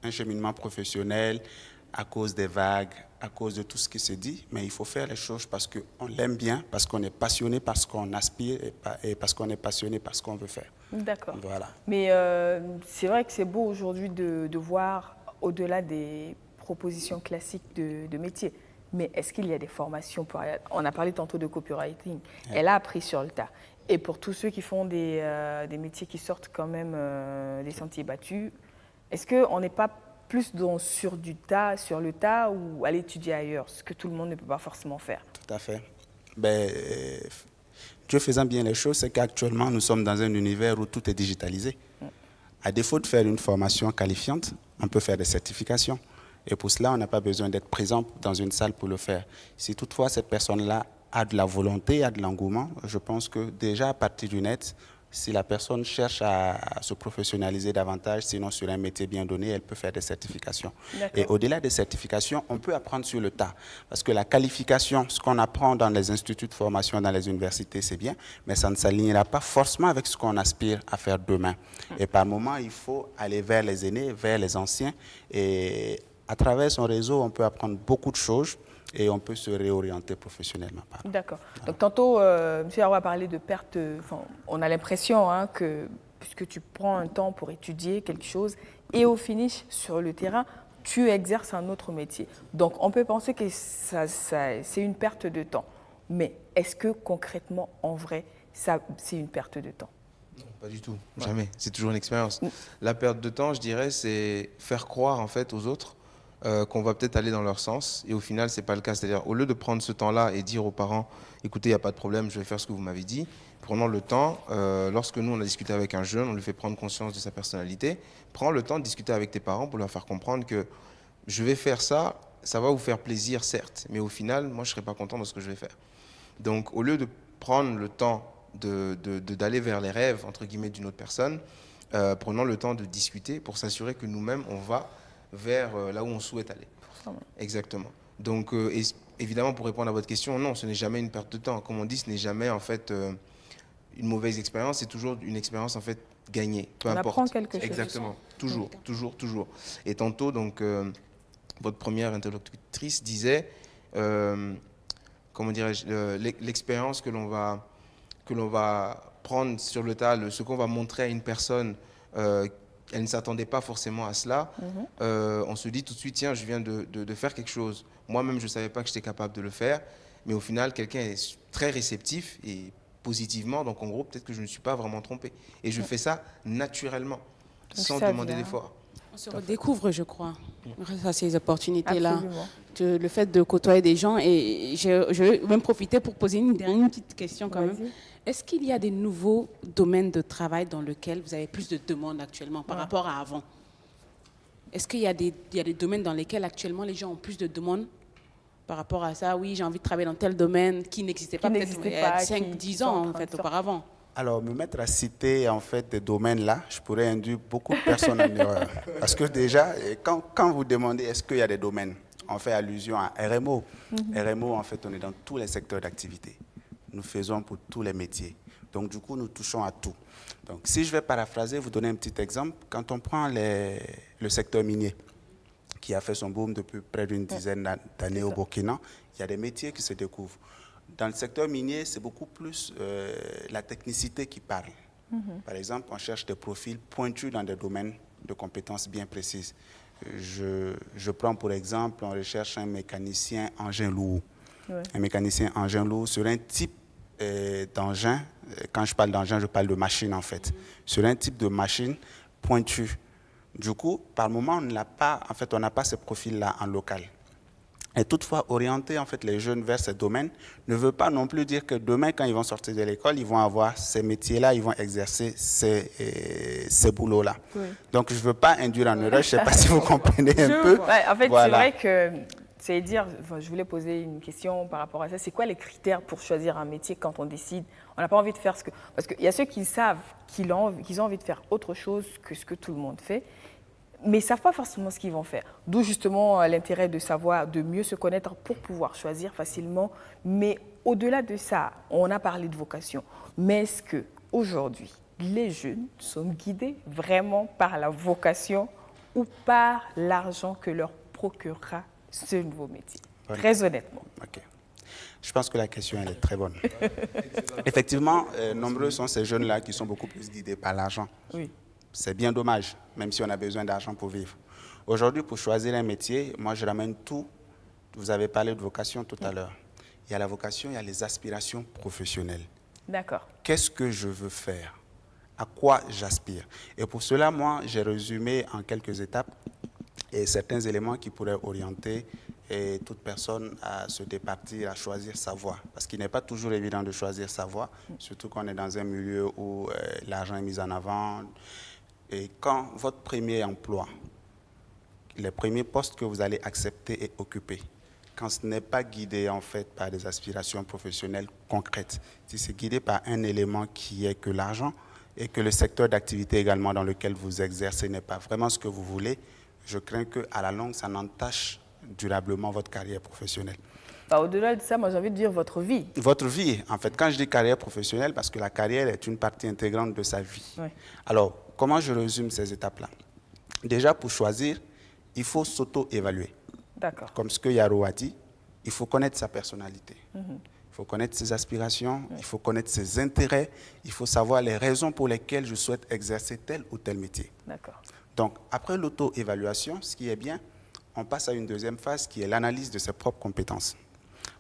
S11: cheminement professionnel à cause des vagues, à cause de tout ce qui se dit, mais il faut faire les choses parce qu'on l'aime bien, parce qu'on est passionné par ce qu'on aspire et parce qu'on est passionné par ce qu'on veut faire.
S1: D'accord.
S11: Voilà.
S1: Mais c'est vrai que c'est beau aujourd'hui de voir au-delà des propositions classiques de métier. Mais est-ce qu'il y a des formations pour... On a parlé tantôt de copywriting. Elle a appris sur le tas. Et pour tous ceux qui font des métiers qui sortent quand même des sentiers battus, est-ce qu'on n'est pas plus sur le tas ou aller étudier ailleurs, ce que tout le monde ne peut pas forcément faire?
S11: Tout à fait. Dieu faisant bien les choses, c'est qu'actuellement, nous sommes dans un univers où tout est digitalisé. À défaut de faire une formation qualifiante, on peut faire des certifications. Et pour cela, on n'a pas besoin d'être présent dans une salle pour le faire. Si toutefois cette personne-là a de la volonté, a de l'engouement, je pense que déjà à partir du net, si la personne cherche à se professionnaliser davantage, sinon sur un métier bien donné, elle peut faire des certifications. Et au-delà des certifications, on peut apprendre sur le tas. Parce que la qualification, ce qu'on apprend dans les instituts de formation, dans les universités, c'est bien, mais ça ne s'alignera pas forcément avec ce qu'on aspire à faire demain. Et par moment, il faut aller vers les aînés, vers les anciens. Et à travers son réseau, on peut apprendre beaucoup de choses et on peut se réorienter professionnellement.
S1: D'accord. Donc tantôt, M. Yaro a parlé de perte, on a l'impression que puisque tu prends un temps pour étudier quelque chose et au finish, sur le terrain, tu exerces un autre métier. Donc on peut penser que c'est une perte de temps. Mais est-ce que concrètement, en vrai, c'est une perte de temps?
S10: Non, pas du tout. Jamais. C'est toujours une expérience. La perte de temps, je dirais, c'est faire croire en fait aux autres qu'on va peut-être aller dans leur sens et au final c'est pas le cas, c'est-à-dire au lieu de prendre ce temps-là et dire aux parents écoutez, il n'y a pas de problème, je vais faire ce que vous m'avez dit, prenons le temps, lorsque nous on a discuté avec un jeune, on lui fait prendre conscience de sa personnalité, prends le temps de discuter avec tes parents pour leur faire comprendre que je vais faire ça, ça va vous faire plaisir certes, mais au final moi je serai pas content de ce que je vais faire. Donc au lieu de prendre le temps d'aller vers les rêves entre guillemets d'une autre personne, prenons le temps de discuter pour s'assurer que nous-mêmes on va vers là où on souhaite aller. Exactement. Donc, évidemment, pour répondre à votre question, non, ce n'est jamais une perte de temps. Comme on dit, ce n'est jamais en fait une mauvaise expérience, c'est toujours une expérience en fait gagnée, peu importe.
S1: On apprend quelque chose.
S10: Exactement, toujours, toujours, toujours. Et tantôt, donc, votre première interlocutrice disait, comment dirais-je, l'expérience que l'on va prendre sur le tas, ce qu'on va montrer à une personne, elle ne s'attendait pas forcément à cela. On se dit tout de suite, tiens, je viens de faire quelque chose. Moi-même, je ne savais pas que j'étais capable de le faire, mais au final, quelqu'un est très réceptif et positivement, donc en gros, peut-être que je ne me suis pas vraiment trompé. Et je fais ça naturellement, sans demander d'effort.
S4: On se redécouvre, je crois, grâce à ces opportunités-là. Le fait de côtoyer des gens. Et je vais même profiter pour poser une dernière petite question quand même. Est-ce qu'il y a des nouveaux domaines de travail dans lesquels vous avez plus de demandes actuellement par rapport à avant? Est-ce qu'il y a des domaines dans lesquels actuellement les gens ont plus de demandes par rapport à ça? Oui, j'ai envie de travailler dans tel domaine qui n'existait pas peut-être il y a 5-10 ans en fait, auparavant.
S11: Alors, me mettre à citer en fait des domaines là, je pourrais induire beaucoup de personnes en erreur. Parce que déjà, quand vous demandez est-ce qu'il y a des domaines, on fait allusion à RMO. RMO, en fait, on est dans tous les secteurs d'activité. Nous faisons pour tous les métiers. Donc, du coup, nous touchons à tout. Donc, si je vais paraphraser, vous donner un petit exemple. Quand on prend le secteur minier, qui a fait son boom depuis près d'une dizaine d'années au Burkina, il y a des métiers qui se découvrent. Dans le secteur minier, c'est beaucoup plus la technicité qui parle. Par exemple, on cherche des profils pointus dans des domaines de compétences bien précises. Je prends pour exemple, on recherche un mécanicien engin lourd. Un mécanicien engin lourd sur un type d'engin. Quand je parle d'engin, je parle de machine en fait. Sur un type de machine pointue. Du coup, par moment, on n'a pas ce profil-là en local. Et toutefois, orienter en fait, les jeunes vers ces domaines ne veut pas non plus dire que demain, quand ils vont sortir de l'école, ils vont avoir ces métiers-là, ils vont exercer ces boulots-là. Donc, je ne veux pas induire en erreur, je ne sais pas si vous comprenez un peu.
S1: Ouais, en fait, voilà. C'est vrai que, c'est dire, je voulais poser une question par rapport à ça, c'est quoi les critères pour choisir un métier quand on décide? On n'a pas envie de faire ce que... Parce qu'il y a ceux qui savent qu'ils ont envie de faire autre chose que ce que tout le monde fait, mais ils ne savent pas forcément ce qu'ils vont faire. D'où justement l'intérêt de savoir, de mieux se connaître pour pouvoir choisir facilement. Mais au-delà de ça, on a parlé de vocation. Mais est-ce qu'aujourd'hui, les jeunes sont guidés vraiment par la vocation ou par l'argent que leur procurera ce nouveau métier? Très honnêtement.
S11: Okay. Je pense que la question elle est très bonne. Effectivement, nombreux sont ces jeunes-là qui sont beaucoup plus guidés par l'argent.
S1: Oui.
S11: C'est bien dommage, même si on a besoin d'argent pour vivre. Aujourd'hui, pour choisir un métier, moi je ramène tout. Vous avez parlé de vocation tout à l'heure. Il y a la vocation, il y a les aspirations professionnelles.
S1: D'accord.
S11: Qu'est-ce que je veux faire? À quoi j'aspire? Et pour cela, moi, j'ai résumé en quelques étapes et certains éléments qui pourraient orienter toute personne à se départir, à choisir sa voie. Parce qu'il n'est pas toujours évident de choisir sa voie, surtout quand on est dans un milieu où l'argent est mis en avant. Et quand votre premier emploi, les premiers postes que vous allez accepter et occuper, quand ce n'est pas guidé en fait par des aspirations professionnelles concrètes, si c'est guidé par un élément qui est que l'argent et que le secteur d'activité également dans lequel vous exercez n'est pas vraiment ce que vous voulez, je crains qu'à la longue, ça n'entache durablement votre carrière professionnelle.
S1: Au-delà de ça, moi j'ai envie de dire votre vie.
S11: Votre vie, en fait, quand je dis carrière professionnelle, parce que la carrière est une partie intégrante de sa vie.
S1: Oui.
S11: Alors, comment je résume ces étapes-là? Déjà, pour choisir, il faut s'auto-évaluer.
S1: D'accord.
S11: Comme ce que Yaro a dit, il faut connaître sa personnalité. Il faut connaître ses aspirations, il faut connaître ses intérêts, il faut savoir les raisons pour lesquelles je souhaite exercer tel ou tel métier.
S1: D'accord.
S11: Donc, après l'auto-évaluation, ce qui est bien, on passe à une deuxième phase qui est l'analyse de ses propres compétences.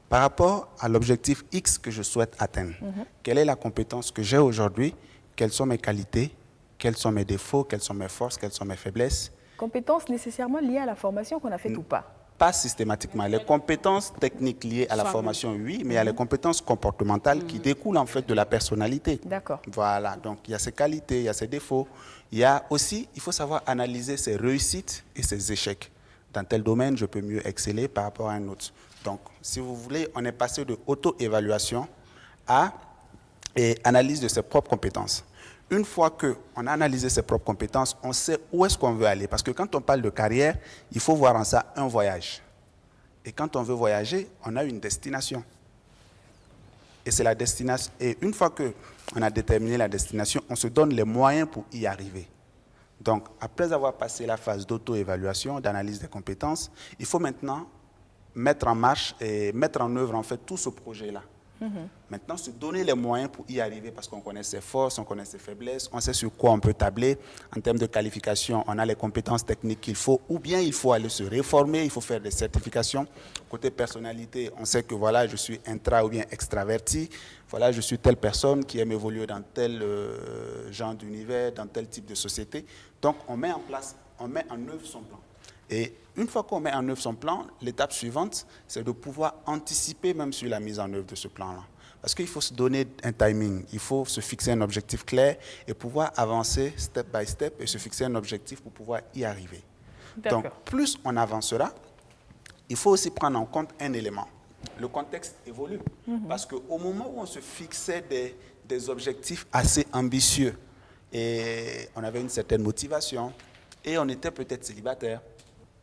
S11: Par rapport à l'objectif X que je souhaite atteindre, quelle est la compétence que j'ai aujourd'hui? Quelles sont mes qualités? Quels sont mes défauts? Quelles sont mes forces? Quelles sont mes faiblesses?
S1: Compétences nécessairement liées à la formation qu'on a faite ou pas?
S11: Pas systématiquement. Les compétences techniques liées à la formation, oui, mais il y a les compétences comportementales qui découlent en fait de la personnalité.
S1: D'accord.
S11: Voilà, donc il y a ses qualités, il y a ses défauts. Il y a aussi, il faut savoir analyser ses réussites et ses échecs. Dans tel domaine, je peux mieux exceller par rapport à un autre. Donc, si vous voulez, on est passé de auto-évaluation à analyse de ses propres compétences. Une fois qu'on a analysé ses propres compétences, on sait où est-ce qu'on veut aller. Parce que quand on parle de carrière, il faut voir en ça un voyage. Et quand on veut voyager, on a une destination. Et c'est la destination. Et une fois qu'on a déterminé la destination, on se donne les moyens pour y arriver. Donc, après avoir passé la phase d'auto-évaluation, d'analyse des compétences, il faut maintenant mettre en marche et mettre en œuvre en fait tout ce projet-là. Maintenant, se donner les moyens pour y arriver parce qu'on connaît ses forces, on connaît ses faiblesses, on sait sur quoi on peut tabler. En termes de qualification, on a les compétences techniques qu'il faut ou bien il faut aller se réformer, il faut faire des certifications. Côté personnalité, on sait que voilà, je suis intra ou bien extraverti. Voilà, je suis telle personne qui aime évoluer dans tel genre d'univers, dans tel type de société. Donc, on met en place, on met en œuvre son plan. Et une fois qu'on met en œuvre son plan, l'étape suivante, c'est de pouvoir anticiper même sur la mise en œuvre de ce plan-là. Parce qu'il faut se donner un timing, il faut se fixer un objectif clair et pouvoir avancer step by step et se fixer un objectif pour pouvoir y arriver. Donc, plus on avancera, il faut aussi prendre en compte un élément. Le contexte évolue. Parce qu'au moment où on se fixait des objectifs assez ambitieux et on avait une certaine motivation et on était peut-être célibataire,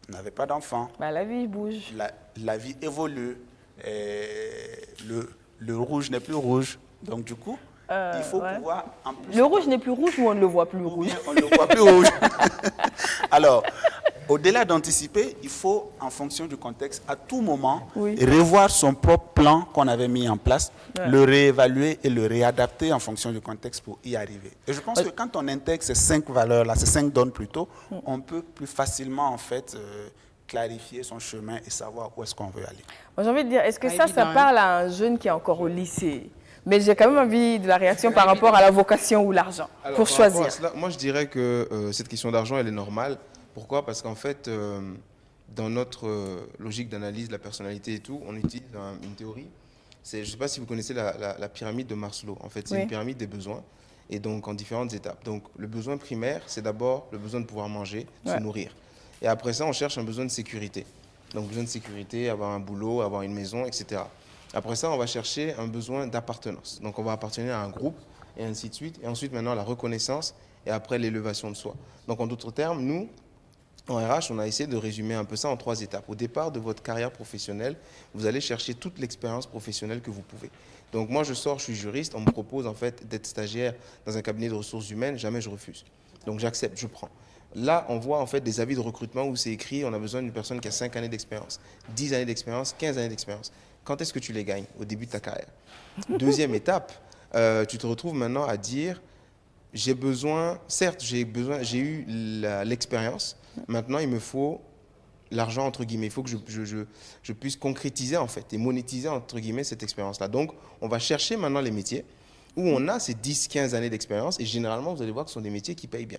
S11: on n'avait pas d'enfants.
S1: La vie bouge.
S11: La vie évolue. Le rouge n'est plus rouge. Donc, du coup, il faut pouvoir...
S1: Le rouge n'est plus rouge ou on ne le voit plus rouge?
S11: On ne le voit plus rouge. Alors, au-delà d'anticiper, il faut, en fonction du contexte, à tout moment, revoir son propre plan qu'on avait mis en place, le réévaluer et le réadapter en fonction du contexte pour y arriver. Et je pense que quand on intègre ces 5 valeurs-là, ces 5 donnes plutôt, on peut plus facilement, en fait, clarifier son chemin et savoir où est-ce qu'on veut aller.
S1: Moi, j'ai envie de dire, est-ce que ça parle à un jeune qui est encore au lycée? Mais j'ai quand même envie de la réaction par rapport à la vocation ou l'argent, pour choisir.
S10: Cela, moi, je dirais que cette question d'argent, elle est normale. Pourquoi? Parce qu'en fait, dans notre logique d'analyse de la personnalité et tout, on utilise une théorie. Je ne sais pas si vous connaissez la pyramide de Maslow. En fait, c'est une pyramide des besoins, et donc en différentes étapes. Donc, le besoin primaire, c'est d'abord le besoin de pouvoir manger, de se nourrir. Et après ça, on cherche un besoin de sécurité. Donc, besoin de sécurité, avoir un boulot, avoir une maison, etc. Après ça, on va chercher un besoin d'appartenance. Donc, on va appartenir à un groupe, et ainsi de suite. Et ensuite, maintenant, la reconnaissance, et après, l'élévation de soi. Donc, en d'autres termes, nous, en RH, on a essayé de résumer un peu ça en 3 étapes. Au départ de votre carrière professionnelle, vous allez chercher toute l'expérience professionnelle que vous pouvez. Donc, moi, je sors, je suis juriste, on me propose en fait d'être stagiaire dans un cabinet de ressources humaines, jamais je refuse. Donc, j'accepte, je prends. Là, on voit en fait des avis de recrutement où c'est écrit, on a besoin d'une personne qui a 5 années d'expérience, 10 années d'expérience, 15 années d'expérience. Quand est-ce que tu les gagnes? Au début de ta carrière. Deuxième étape, tu te retrouves maintenant à dire, j'ai besoin, certes, j'ai eu l'expérience, maintenant il me faut l'argent entre guillemets, il faut que je puisse concrétiser en fait et monétiser entre guillemets cette expérience-là. Donc, on va chercher maintenant les métiers où on a ces 10-15 années d'expérience et généralement, vous allez voir que ce sont des métiers qui payent bien.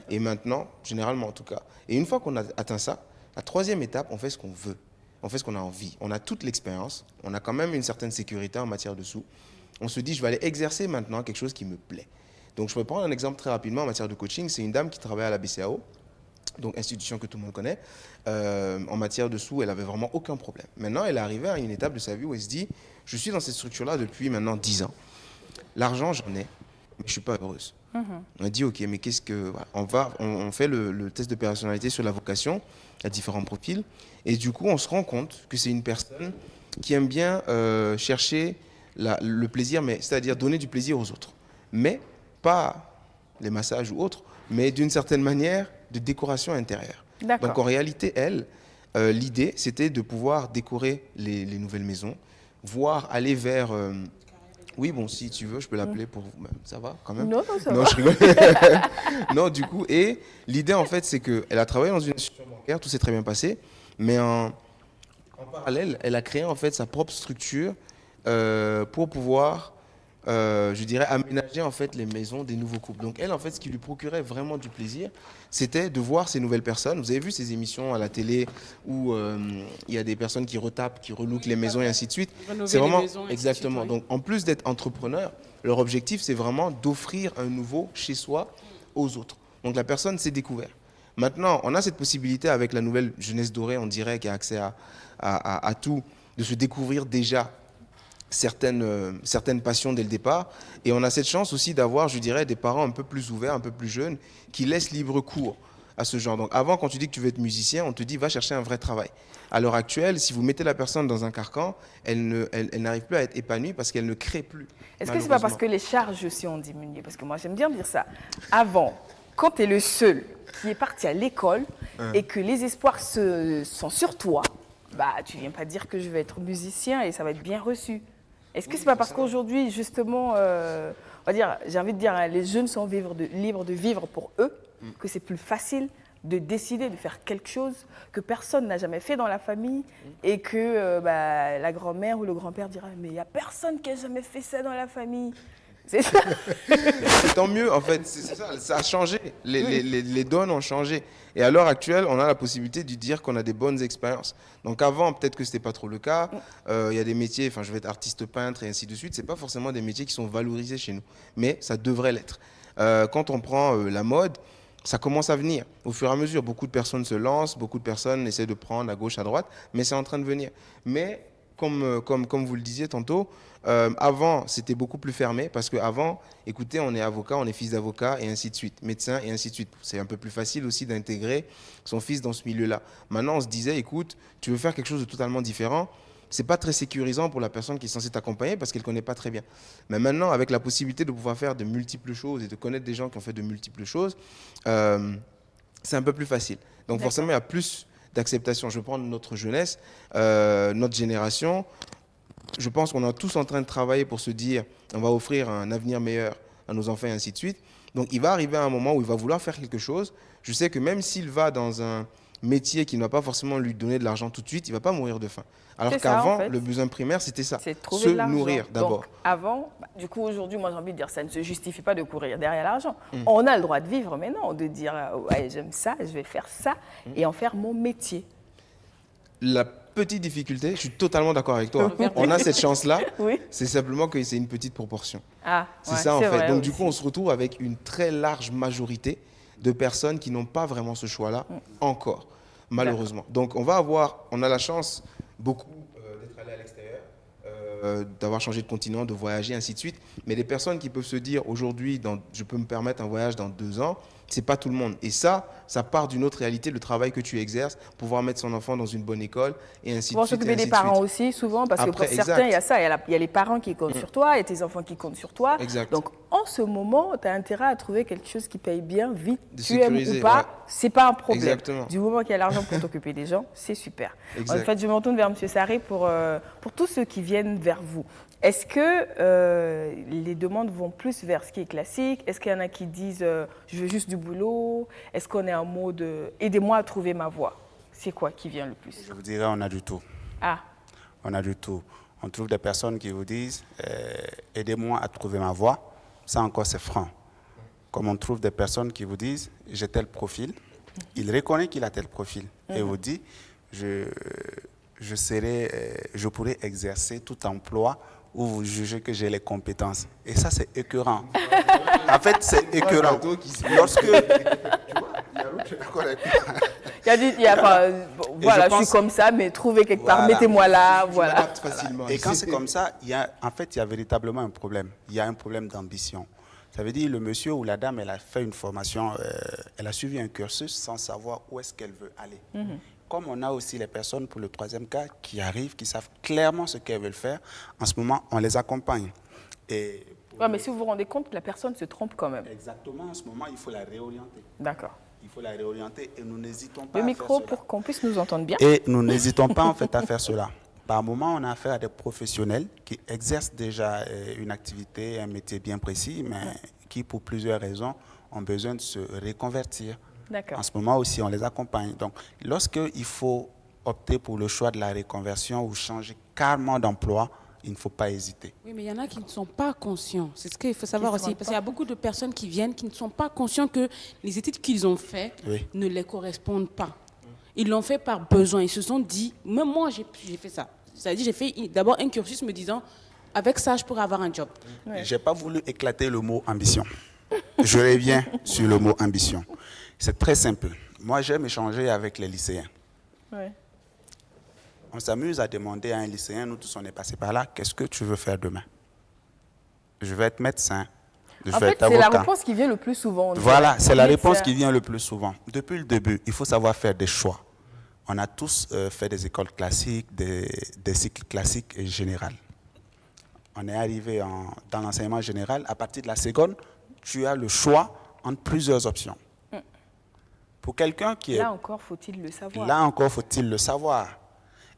S10: Et maintenant, généralement en tout cas. Et une fois qu'on a atteint ça, la 3e étape, on fait ce qu'on veut. On fait ce qu'on a envie. On a toute l'expérience, on a quand même une certaine sécurité en matière de sous. On se dit, je vais aller exercer maintenant quelque chose qui me plaît. Donc, je peux prendre un exemple très rapidement en matière de coaching. C'est une dame qui travaille à la BCAO, donc institution que tout le monde connaît. En matière de sous, elle n'avait vraiment aucun problème. Maintenant, elle est arrivée à une étape de sa vie où elle se dit, je suis dans cette structure-là depuis maintenant 10 ans. L'argent, j'en ai, mais je ne suis pas heureuse. On a dit, OK, mais qu'est-ce que... Voilà, on fait le test de personnalité sur la vocation, à différents profils. Et du coup, on se rend compte que c'est une personne qui aime bien chercher le plaisir, c'est-à-dire donner du plaisir aux autres. Mais pas les massages ou autres, mais d'une certaine manière de décoration intérieure. Donc en réalité, elle, l'idée, c'était de pouvoir décorer les nouvelles maisons, voire aller vers... oui, bon, si tu veux, je peux l'appeler pour vous. Ça va quand même?
S1: Non, ça va.
S10: Je rigole. Non, du coup, et l'idée, en fait, c'est qu'elle a travaillé dans une institution bancaire, tout s'est très bien passé, mais en parallèle, elle a créé, en fait, sa propre structure pour pouvoir, je dirais, aménager, en fait, les maisons des nouveaux couples. Donc, elle, en fait, ce qui lui procurait vraiment du plaisir, c'était de voir ces nouvelles personnes. Vous avez vu ces émissions à la télé où il y a des personnes qui retapent, qui relookent les maisons et ainsi de suite. C'est vraiment exactement. Donc, en plus d'être entrepreneur, leur objectif, c'est vraiment d'offrir un nouveau chez soi aux autres. Donc, la personne s'est découverte. Maintenant, on a cette possibilité avec la nouvelle jeunesse dorée, on dirait, qui a accès à tout, de se découvrir déjà certaines passions dès le départ. Et on a cette chance aussi d'avoir, je dirais, des parents un peu plus ouverts, un peu plus jeunes, qui laissent libre cours à ce genre. Donc avant, quand tu dis que tu veux être musicien, on te dit va chercher un vrai travail. À l'heure actuelle, si vous mettez la personne dans un carcan, elle n'arrive plus à être épanouie parce qu'elle ne crée plus.
S1: Est-ce que c'est pas parce que les charges aussi ont diminué? Parce que moi, j'aime bien dire ça. Avant, quand tu es le seul qui est parti à l'école et que les espoirs sont sur toi, bah, tu viens pas dire que je vais être musicien et ça va être bien reçu. Est-ce que c'est pas parce qu'aujourd'hui, justement, on va dire, j'ai envie de dire, hein, les jeunes sont libres de vivre pour eux, que c'est plus facile de décider de faire quelque chose que personne n'a jamais fait dans la famille et que la grand-mère ou le grand-père dira « mais il n'y a personne qui a jamais fait ça dans la famille ». C'est ça.
S10: Tant mieux, en fait, c'est ça, ça a changé, les donnes ont changé. Et à l'heure actuelle, on a la possibilité de dire qu'on a des bonnes expériences. Donc avant, peut-être que ce n'était pas trop le cas. Il y a des métiers, enfin je vais être artiste peintre et ainsi de suite, ce n'est pas forcément des métiers qui sont valorisés chez nous, mais ça devrait l'être. Quand on prend la mode, ça commence à venir. Au fur et à mesure, beaucoup de personnes se lancent, beaucoup de personnes essaient de prendre à gauche, à droite, mais c'est en train de venir. Mais comme vous le disiez tantôt, avant, c'était beaucoup plus fermé parce qu'avant, écoutez, on est avocat, on est fils d'avocat et ainsi de suite, médecin et ainsi de suite. C'est un peu plus facile aussi d'intégrer son fils dans ce milieu-là. Maintenant, on se disait, écoute, tu veux faire quelque chose de totalement différent, c'est pas très sécurisant pour la personne qui est censée t'accompagner parce qu'elle ne connaît pas très bien. Mais maintenant, avec la possibilité de pouvoir faire de multiples choses et de connaître des gens qui ont fait de multiples choses, c'est un peu plus facile. Donc forcément, il y a plus d'acceptation. Je prends notre jeunesse, notre génération. Je pense qu'on est tous en train de travailler pour se dire on va offrir un avenir meilleur à nos enfants et ainsi de suite. Donc il va arriver un moment où il va vouloir faire quelque chose. Je sais que même s'il va dans un métier qui ne va pas forcément lui donner de l'argent tout de suite, il ne va pas mourir de faim. Alors qu'avant, en fait, le besoin primaire, c'était ça, se nourrir d'abord.
S1: Avant, du coup, aujourd'hui, moi j'ai envie de dire, ça ne se justifie pas de courir derrière l'argent. On a le droit de vivre maintenant, de dire, ouais, j'aime ça, je vais faire ça et en faire mon métier.
S10: La petite difficulté, je suis totalement d'accord avec toi, on a cette chance-là, c'est simplement que c'est une petite proportion. C'est ça en fait. Donc du coup, on se retrouve avec une très large majorité de personnes qui n'ont pas vraiment ce choix-là encore, malheureusement. Donc on a la chance beaucoup d'être allé à l'extérieur, d'avoir changé de continent, de voyager, ainsi de suite. Mais des personnes qui peuvent se dire aujourd'hui, je peux me permettre un voyage dans 2 ans, c'est pas tout le monde. Et ça part d'une autre réalité, le travail que tu exerces, pouvoir mettre son enfant dans une bonne école et ainsi de suite.
S1: Pour s'occuper des parents aussi, souvent, parce que pour certains, il y a ça, il y a les parents qui comptent sur toi et tes enfants qui comptent sur toi. Donc, en ce moment, tu as intérêt à trouver quelque chose qui paye bien, vite, tu aimes ou pas, c'est pas un problème. Du moment qu'il y a l'argent pour t'occuper des gens, c'est super. En fait, je me retourne vers M. Sarré pour tous ceux qui viennent vers vous. Est-ce que les demandes vont plus vers ce qui est classique? Est-ce qu'il y en a qui disent je veux juste du boulot? Est-ce qu'on est en mode aidez-moi à trouver ma voie? C'est quoi qui vient le plus?
S11: Je vous dirais on a du tout. On a du tout. On trouve des personnes qui vous disent aidez-moi à trouver ma voie. Ça encore c'est franc. Comme on trouve des personnes qui vous disent j'ai tel profil. Il reconnaît qu'il a tel profil et vous dit je pourrais exercer tout emploi où vous jugez que j'ai les compétences. Et ça, c'est écœurant. En fait, c'est écœurant. Lorsque...
S1: voilà, je suis comme ça, mais trouvez quelque part, mettez-moi là, voilà.
S11: Et quand c'est comme ça, il y a véritablement un problème. Il y a un problème d'ambition. Ça veut dire le monsieur ou la dame, elle a fait une formation, elle a suivi un cursus sans savoir où est-ce qu'elle veut aller. Comme on a aussi les personnes, pour le 3e cas, qui arrivent, qui savent clairement ce qu'elles veulent faire, en ce moment, on les accompagne.
S1: Mais si vous vous rendez compte, la personne se trompe quand même.
S11: Exactement, en ce moment, il faut la réorienter.
S1: D'accord.
S11: Il faut la réorienter et nous n'hésitons pas
S1: à faire cela. Le micro pour qu'on puisse nous entendre bien.
S11: Et nous n'hésitons pas en fait à faire cela. Par moment, on a affaire à des professionnels qui exercent déjà une activité, un métier bien précis, mais qui, pour plusieurs raisons, ont besoin de se reconvertir. En ce moment aussi, on les accompagne. Donc, lorsqu'il faut opter pour le choix de la reconversion ou changer carrément d'emploi, il ne faut pas hésiter.
S4: Oui, mais il y en a qui ne sont pas conscients. C'est ce qu'il faut savoir aussi. Parce qu'il y a beaucoup de personnes qui viennent qui ne sont pas conscients que les études qu'ils ont faites ne les correspondent pas. Ils l'ont fait par besoin. Ils se sont dit, même moi, j'ai fait ça. C'est-à-dire, j'ai fait d'abord un cursus me disant, avec ça, je pourrais avoir un job.
S11: Je n'ai pas voulu éclater le mot ambition. Je reviens sur le mot ambition. C'est très simple. Moi, j'aime échanger avec les lycéens. On s'amuse à demander à un lycéen, nous tous on est passés par là, qu'est-ce que tu veux faire demain? Je veux être médecin.
S1: En fait, c'est la réponse qui vient le plus souvent.
S11: Voilà, c'est la réponse qui vient le plus souvent. Depuis le début, il faut savoir faire des choix. On a tous fait des écoles classiques, des cycles classiques et généraux. On est arrivé dans l'enseignement général. À partir de la seconde, tu as le choix entre plusieurs options. Pour quelqu'un qui est...
S1: Là encore, faut-il le savoir.
S11: Là encore, faut-il le savoir.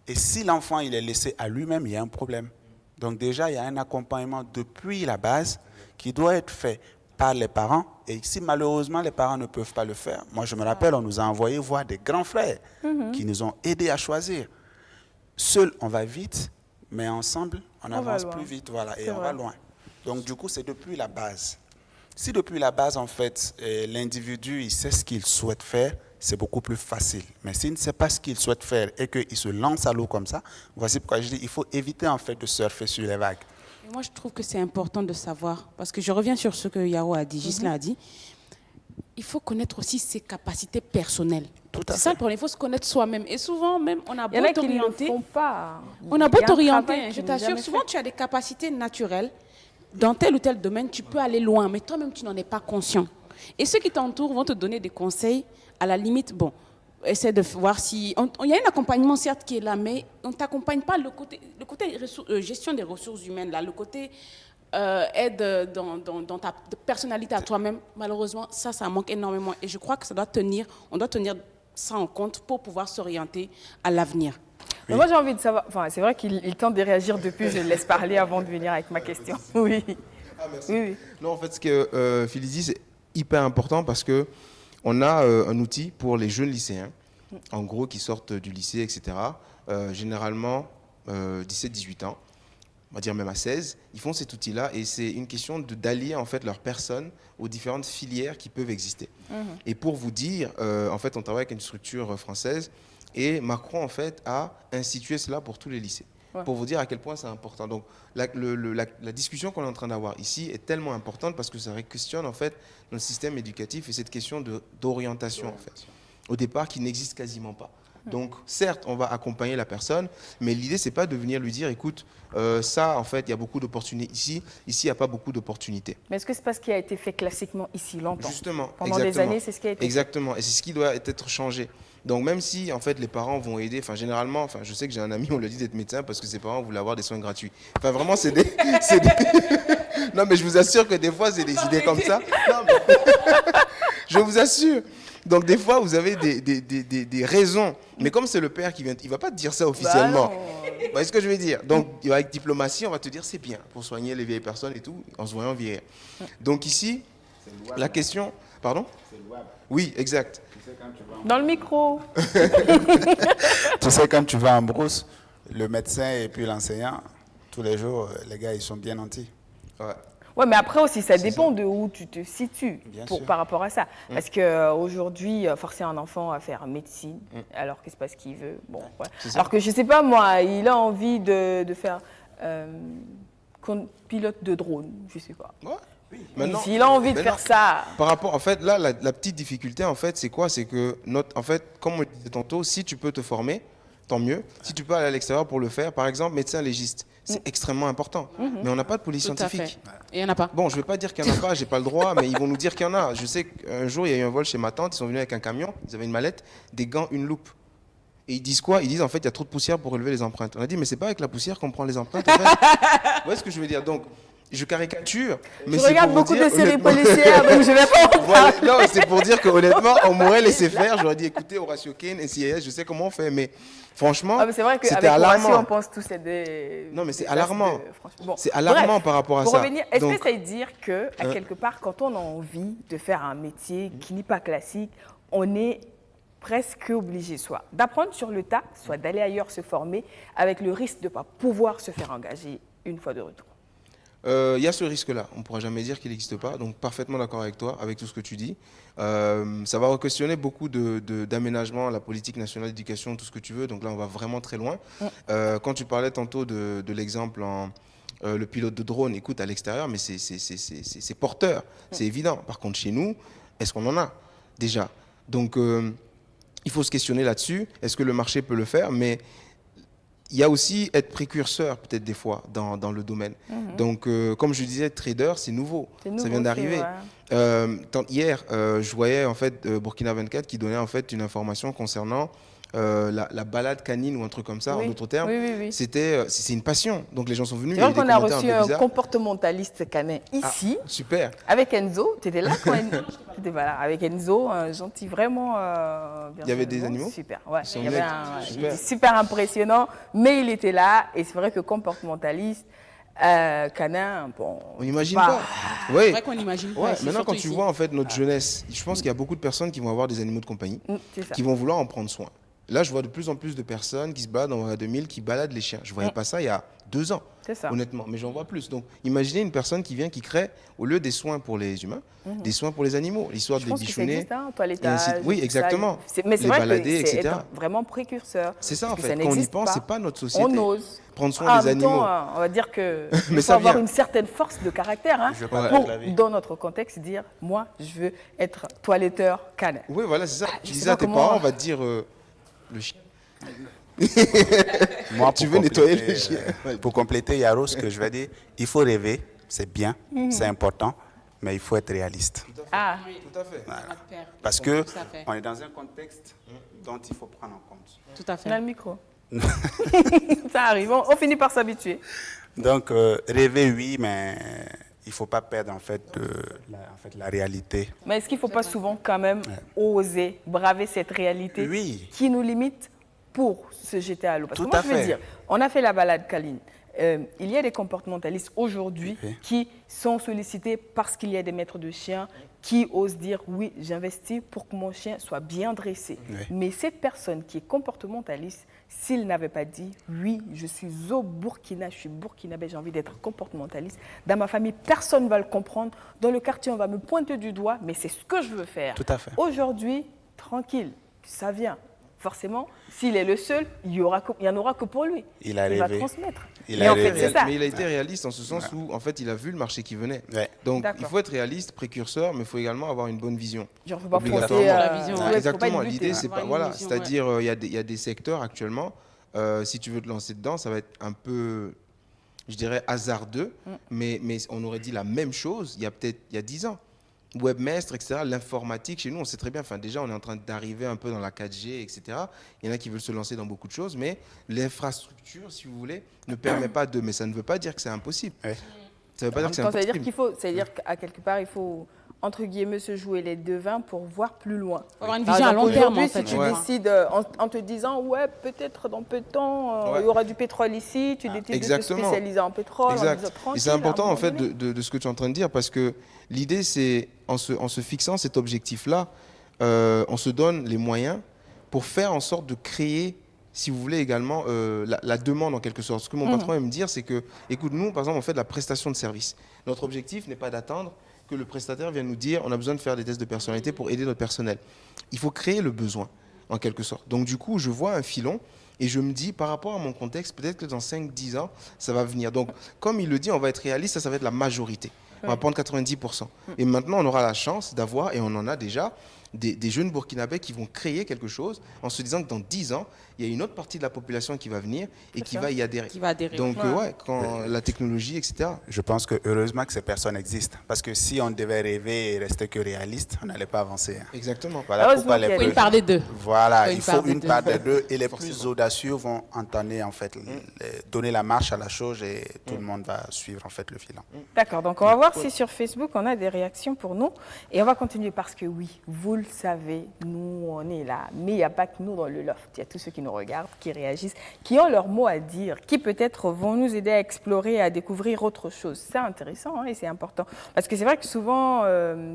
S11: Et si l'enfant il est laissé à lui-même, il y a un problème. Donc déjà, il y a un accompagnement depuis la base qui doit être fait par les parents. Et si malheureusement les parents ne peuvent pas le faire, moi je me rappelle, on nous a envoyé voir des grands frères qui nous ont aidés à choisir. Seuls, on va vite, mais ensemble, on avance plus vite, voilà, et on va loin. Donc du coup, c'est depuis la base. Si depuis la base, en fait, l'individu, il sait ce qu'il souhaite faire, c'est beaucoup plus facile. Mais s'il ne sait pas ce qu'il souhaite faire et qu'il se lance à l'eau comme ça, voici pourquoi je dis qu'il faut éviter en fait de surfer sur les vagues.
S4: Et moi, je trouve que c'est important de savoir, parce que je reviens sur ce que Yao a dit, Ghislain a dit, il faut connaître aussi ses capacités personnelles. C'est ça le problème, il faut se connaître soi-même. Et souvent, même, on a beau t'orienter. On a beau t'orienter, je t'assure, souvent tu as des capacités naturelles. Dans tel ou tel domaine, tu peux aller loin, mais toi-même, tu n'en es pas conscient. Et ceux qui t'entourent vont te donner des conseils. À la limite, bon, essaie de voir si... Il y a un accompagnement, certes, qui est là, mais on ne t'accompagne pas le côté gestion des ressources humaines, là, le côté aide dans ta personnalité à toi-même. Malheureusement, ça manque énormément. Et je crois que on doit tenir ça en compte pour pouvoir s'orienter à l'avenir.
S1: Mais moi, j'ai envie de savoir... Enfin, c'est vrai qu'il tente de réagir depuis, je le laisse parler avant de venir avec ma question. Oui.
S10: Ah, merci. Oui. Non, en fait, ce que Phyllis dit, c'est hyper important parce qu'on a un outil pour les jeunes lycéens, en gros, qui sortent du lycée, etc. Généralement, 17-18 ans, on va dire même à 16, ils font cet outil-là et c'est une question d'allier en fait leur personne aux différentes filières qui peuvent exister. Et pour vous dire, en fait, on travaille avec une structure française et Macron, en fait, a institué cela pour tous les lycées. Pour vous dire à quel point c'est important. Donc, la discussion qu'on est en train d'avoir ici est tellement importante parce que ça questionne, en fait, notre système éducatif et cette question d'orientation, en fait, au départ, qui n'existe quasiment pas. Donc, certes, on va accompagner la personne, mais l'idée, c'est pas de venir lui dire, écoute, ça, en fait, il y a beaucoup d'opportunités ici, il n'y a pas beaucoup d'opportunités.
S1: Mais est-ce que c'est pas ce qui a été fait classiquement ici longtemps?
S10: Justement.
S1: Pendant des années, c'est ce qui a été fait.
S10: Exactement, et c'est ce qui doit être changé. Donc, même si, en fait, les parents vont aider, enfin, généralement, enfin, je sais que j'ai un ami, on lui dit d'être médecin parce que ses parents voulaient avoir des soins gratuits. Enfin, vraiment, c'est des... Non, mais je vous assure que des fois, c'est des idées comme ça. Non, mais... je vous assure. Donc, des fois, vous avez des raisons. Mais comme c'est le père qui vient, il ne va pas te dire ça officiellement. Vous voyez ce que je veux dire? Donc, avec diplomatie, on va te dire c'est bien pour soigner les vieilles personnes et tout, en se voyant vieillir. Donc, ici, la question... Pardon? Oui, exact.
S1: Dans le micro.
S11: Tu sais, quand tu vas en brousse, le médecin et puis l'enseignant, tous les jours, les gars, ils sont bien nantis.
S1: Ouais, mais après aussi, ça dépend de où tu te situes par rapport à ça. Parce qu'aujourd'hui, forcer un enfant à faire médecine, alors que c'est pas ce qu'il veut, bon, voilà. Alors que je sais pas, moi, il a envie de faire pilote de drone, je sais pas. S'il a envie de faire ça...
S10: Par rapport, en fait, là, la petite difficulté, en fait, c'est quoi? C'est que, en fait, comme on le disait tantôt, si tu peux te former, tant mieux. Si tu peux aller à l'extérieur pour le faire, par exemple, médecin légiste, c'est extrêmement important. Mais on n'a pas de police scientifique.
S4: Et il n'y en a pas.
S10: Bon, je ne vais pas dire qu'il n'y en a pas, je n'ai pas le droit, mais ils vont nous dire qu'il y en a. Je sais qu'un jour, il y a eu un vol chez ma tante, ils sont venus avec un camion, ils avaient une mallette, des gants, une loupe. Et ils disent quoi? Ils disent, en fait, il y a trop de poussière pour relever les empreintes. On a dit, mais c'est pas avec la poussière qu'on prend les empreintes, en fait. Vous voyez ce que je veux dire? Donc, je caricature, mais
S1: je regarde beaucoup de séries policières, donc je vais pas en
S10: parler. Non, c'est pour dire qu'honnêtement, on m'aurait laissé faire. J'aurais dit, écoutez, Horatio Kane, NCIS, je sais comment on fait, mais franchement,
S1: c'est vrai
S10: c'était alarmant.
S1: On pense tous des...
S10: Non, mais c'est alarmant. C'est alarmant par rapport à ça.
S1: Pour revenir, est-ce que ça veut dire que, à quelque part, quand on a envie de faire un métier qui n'est pas classique, on est presque obligé soit d'apprendre sur le tas, soit d'aller ailleurs se former, avec le risque de ne pas pouvoir se faire engager une fois de retour?
S10: Il y a ce risque-là. On ne pourra jamais dire qu'il n'existe pas. Donc, parfaitement d'accord avec toi, avec tout ce que tu dis. Ça va questionner beaucoup d'aménagements, la politique nationale d'éducation, tout ce que tu veux. Donc là, on va vraiment très loin. Quand tu parlais tantôt de l'exemple le pilote de drone, écoute, à l'extérieur, mais c'est porteur. C'est évident. Par contre, chez nous, est-ce qu'on en a déjà? Donc, il faut se questionner là-dessus. Est-ce que le marché peut le faire? Mais il y a aussi être précurseur, peut-être des fois, dans le domaine. Donc, comme je disais, trader, c'est nouveau. Ça vient d'arriver. Hier, je voyais, en fait, Burkina 24 qui donnait, en fait, une information concernant la balade canine ou un truc comme ça, en d'autres termes. C'est une passion. Donc, les gens sont venus.
S1: C'est vrai qu'on a reçu un comportementaliste canin ici.
S10: Super.
S1: Avec Enzo. Tu étais là quand tu étais là. Avec Enzo, un gentil, vraiment.
S10: Il y avait des animaux.
S1: Super. Ouais. Il était super impressionnant, mais il était là. Et c'est vrai que comportementaliste, canin, bon.
S10: On n'imagine pas. Ouais.
S4: C'est vrai qu'on n'imagine pas.
S10: Maintenant, quand tu vois en fait notre jeunesse, je pense qu'il y a beaucoup de personnes qui vont avoir des animaux de compagnie, qui vont vouloir en prendre soin. Là, je vois de plus en plus de personnes qui se baladent dans la 2000, qui baladent les chiens. Je ne voyais pas ça il y a 2 ans, honnêtement, mais j'en vois plus. Donc, imaginez une personne qui vient, qui crée, au lieu des soins pour les humains, des soins pour les animaux. L'histoire des bichonnets. Oui, exactement.
S1: Mais c'est vrai
S10: balader,
S1: que c'est
S10: etc.
S1: vraiment précurseur.
S10: C'est ça, en fait. Quand on y pense, ce n'est pas notre société.
S1: On ose.
S10: Prendre soin des animaux.
S1: On va dire qu'il faut avoir une certaine force de caractère pour, dans notre contexte, dire « moi, je veux être toiletteur canin ».
S10: Oui, voilà, c'est ça. Tu disais à tes parents, on va te dire le chien.
S11: Moi,
S10: tu veux nettoyer le chien.
S11: Pour compléter, Yaro, ce que je vais dire, il faut rêver, c'est bien, c'est important, mais il faut être réaliste.
S10: Tout à fait.
S11: Voilà. Parce que on est dans un contexte dont il faut prendre en compte.
S4: Tout à fait.
S1: On a le micro. Ça arrive, on finit par s'habituer.
S11: Donc, rêver, oui, mais il ne faut pas perdre en fait la réalité.
S1: Mais est-ce qu'il ne faut pas souvent quand même oser braver cette réalité qui nous limite pour se jeter à l'eau? Parce que moi, je veux dire, on a fait la balade câline. Il y a des comportementalistes aujourd'hui qui sont sollicités parce qu'il y a des maîtres de chiens qui osent dire oui, j'investis pour que mon chien soit bien dressé. Mais cette personne qui est comportementaliste, s'il n'avait pas dit oui, je suis au Burkina, je suis burkinabé, j'ai envie d'être comportementaliste, dans ma famille, personne ne va le comprendre. Dans le quartier, on va me pointer du doigt, mais c'est ce que je veux faire.
S11: Tout à fait.
S1: Aujourd'hui, tranquille, ça vient. Forcément, s'il est le seul, il n'y en aura que pour lui.
S11: Il va
S1: transmettre.
S10: Mais il a été réaliste en ce sens où, en fait, il a vu le marché qui venait. Donc, il faut être réaliste, précurseur, mais il faut également avoir une bonne vision.
S1: Genre, il ne faut pas foncer la vision.
S10: Exactement. L'idée, c'est pas... Voilà. C'est-à-dire, il y a des secteurs actuellement, si tu veux te lancer dedans, ça va être un peu, je dirais, hasardeux, mais on aurait dit la même chose il y a 10 ans. Webmestre, etc., l'informatique, chez nous, on sait très bien, enfin déjà, on est en train d'arriver un peu dans la 4G, etc. Il y en a qui veulent se lancer dans beaucoup de choses, mais l'infrastructure, si vous voulez, ne permet pas de... Mais ça ne veut pas dire que c'est impossible. Ça veut pas dire que c'est impossible.
S1: C'est-à-dire qu'à quelque part, il faut, entre guillemets, se jouer les devins pour voir plus loin.
S4: Avoir une vision à long terme, en fait.
S1: Si tu décides, en te disant, ouais, peut-être dans peu de temps, il y aura du pétrole ici, tu décides de te spécialiser en pétrole.
S10: Exact. Et c'est important, en fait, de ce que tu es en train de dire, parce que l'idée, c'est, en se fixant cet objectif-là, on se donne les moyens pour faire en sorte de créer, si vous voulez, également la demande en quelque sorte. Ce que mon patron aime me dire, c'est que, écoute, nous, par exemple, on fait de la prestation de service. Notre objectif n'est pas d'attendre que le prestataire vienne nous dire on a besoin de faire des tests de personnalité pour aider notre personnel. Il faut créer le besoin, en quelque sorte. Donc, du coup, je vois un filon et je me dis, par rapport à mon contexte, peut-être que dans 5-10 ans, ça va venir. Donc, comme il le dit, on va être réaliste, ça va être la majorité. On va prendre 90%. Et maintenant, on aura la chance d'avoir, et on en a déjà, des jeunes burkinabés qui vont créer quelque chose en se disant que dans 10 ans, il y a une autre partie de la population qui va venir et qui va y adhérer. Donc, quand la technologie, etc.
S11: Je pense que heureusement que ces personnes existent. Parce que si on devait rêver et rester que réaliste, on n'allait pas avancer.
S10: Exactement.
S11: Voilà pourquoi
S4: il faut une part des deux.
S11: Voilà, il faut une part des deux. Et les plus audacieux vont entendre, en fait, donner la marche à la chose et tout le monde va suivre, en fait, le filon.
S1: D'accord, donc on va voir si sur Facebook, on a des réactions pour nous. Et on va continuer parce que oui, vous le savez, nous, on est là. Mais il n'y a pas que nous dans le loft. Il y a tous ceux qui nous regardent, qui réagissent, qui ont leur mot à dire, qui peut-être vont nous aider à explorer, à découvrir autre chose. C'est intéressant et c'est important. Parce que c'est vrai que souvent,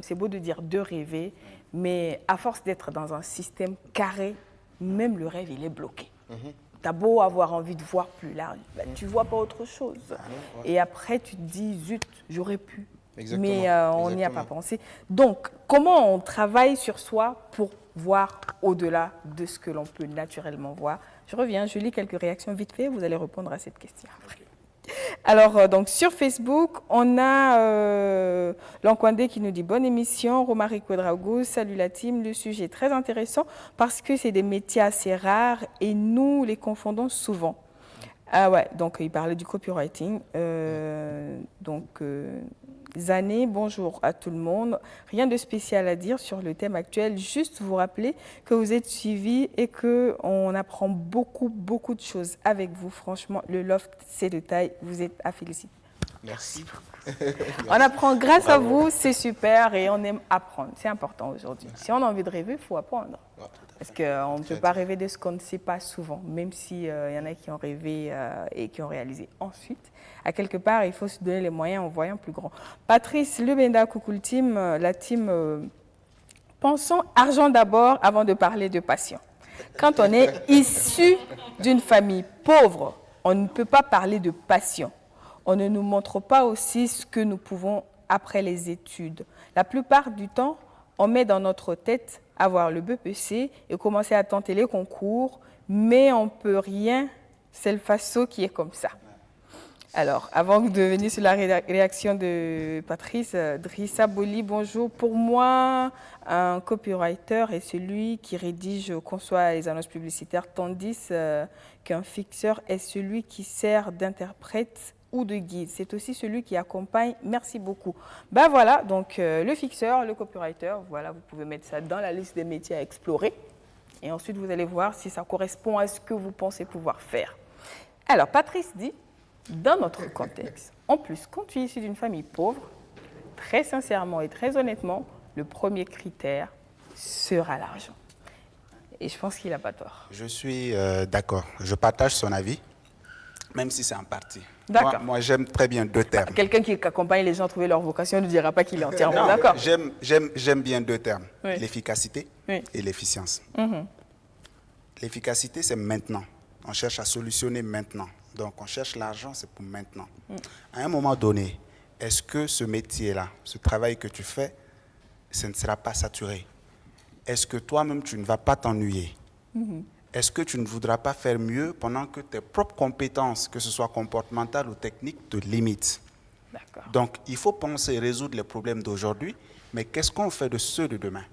S1: c'est beau de dire de rêver, mais à force d'être dans un système carré, même le rêve, il est bloqué. Tu as beau avoir envie de voir plus large, tu ne vois pas autre chose. Et après, tu te dis, zut, j'aurais pu. Mais on n'y a pas pensé. Donc, comment on travaille sur soi pour voir au-delà de ce que l'on peut naturellement voir? Je reviens, je lis quelques réactions vite fait, vous allez répondre à cette question après. Alors, donc sur Facebook, on a Lankwande qui nous dit « Bonne émission, Romaric Ouedraogo, salut la team, le sujet est très intéressant parce que c'est des métiers assez rares et nous les confondons souvent. Ah ouais, donc il parlait du copywriting. Zané, bonjour à tout le monde. Rien de spécial à dire sur le thème actuel, juste vous rappeler que vous êtes suivis et qu'on apprend beaucoup de choses avec vous. Franchement, le loft, c'est de taille, vous êtes à féliciter.
S10: Merci.
S1: On apprend grâce à vous, c'est super et on aime apprendre. C'est important aujourd'hui. Si on a envie de rêver, il faut apprendre. Parce qu'on ne peut pas rêver de ce qu'on ne sait pas souvent, même s'il y en a qui ont rêvé et qui ont réalisé ensuite. À quelque part, il faut se donner les moyens en voyant plus grand. Patrice Lebenda, coucou le team, la team, pensons argent d'abord avant de parler de passion. Quand on est issu d'une famille pauvre, on ne peut pas parler de passion. On ne nous montre pas aussi ce que nous pouvons après les études. La plupart du temps, on met dans notre tête avoir le BPC et commencer à tenter les concours, mais on ne peut rien, c'est le faso qui est comme ça. Alors, avant de venir sur la réaction de Patrice, Drissa Boli, bonjour. Pour moi, un copywriter est celui qui rédige, conçoit les annonces publicitaires, tandis qu'un fixeur est celui qui sert d'interprète ou de guide. C'est aussi celui qui accompagne. Merci beaucoup. Ben voilà, donc le fixeur, le copywriter, voilà, vous pouvez mettre ça dans la liste des métiers à explorer. Et ensuite, vous allez voir si ça correspond à ce que vous pensez pouvoir faire. Alors, Patrice dit, dans notre contexte, en plus, quand tu es issu d'une famille pauvre, très sincèrement et très honnêtement, le premier critère sera l'argent. Et je pense qu'il n'a pas tort.
S11: Je suis d'accord. Je partage son avis, même si c'est en partie.
S1: D'accord.
S11: Moi j'aime très bien deux termes.
S1: Quelqu'un qui accompagne les gens à trouver leur vocation ne dira pas qu'il est entièrement d'accord.
S11: J'aime bien deux termes,
S1: oui.
S11: L'efficacité
S1: oui.
S11: et l'efficience.
S1: Mm-hmm.
S11: L'efficacité, c'est maintenant. On cherche à solutionner maintenant. Donc, on cherche l'argent, c'est pour maintenant. À un moment donné, est-ce que ce métier-là, ce travail que tu fais, ce ne sera pas saturé? Est-ce que toi-même, tu ne vas pas t'ennuyer? Est-ce que tu ne voudras pas faire mieux pendant que tes propres compétences, que ce soit comportementales ou techniques, te limitent? Donc, il faut penser résoudre les problèmes d'aujourd'hui, mais qu'est-ce qu'on fait de ceux de demain?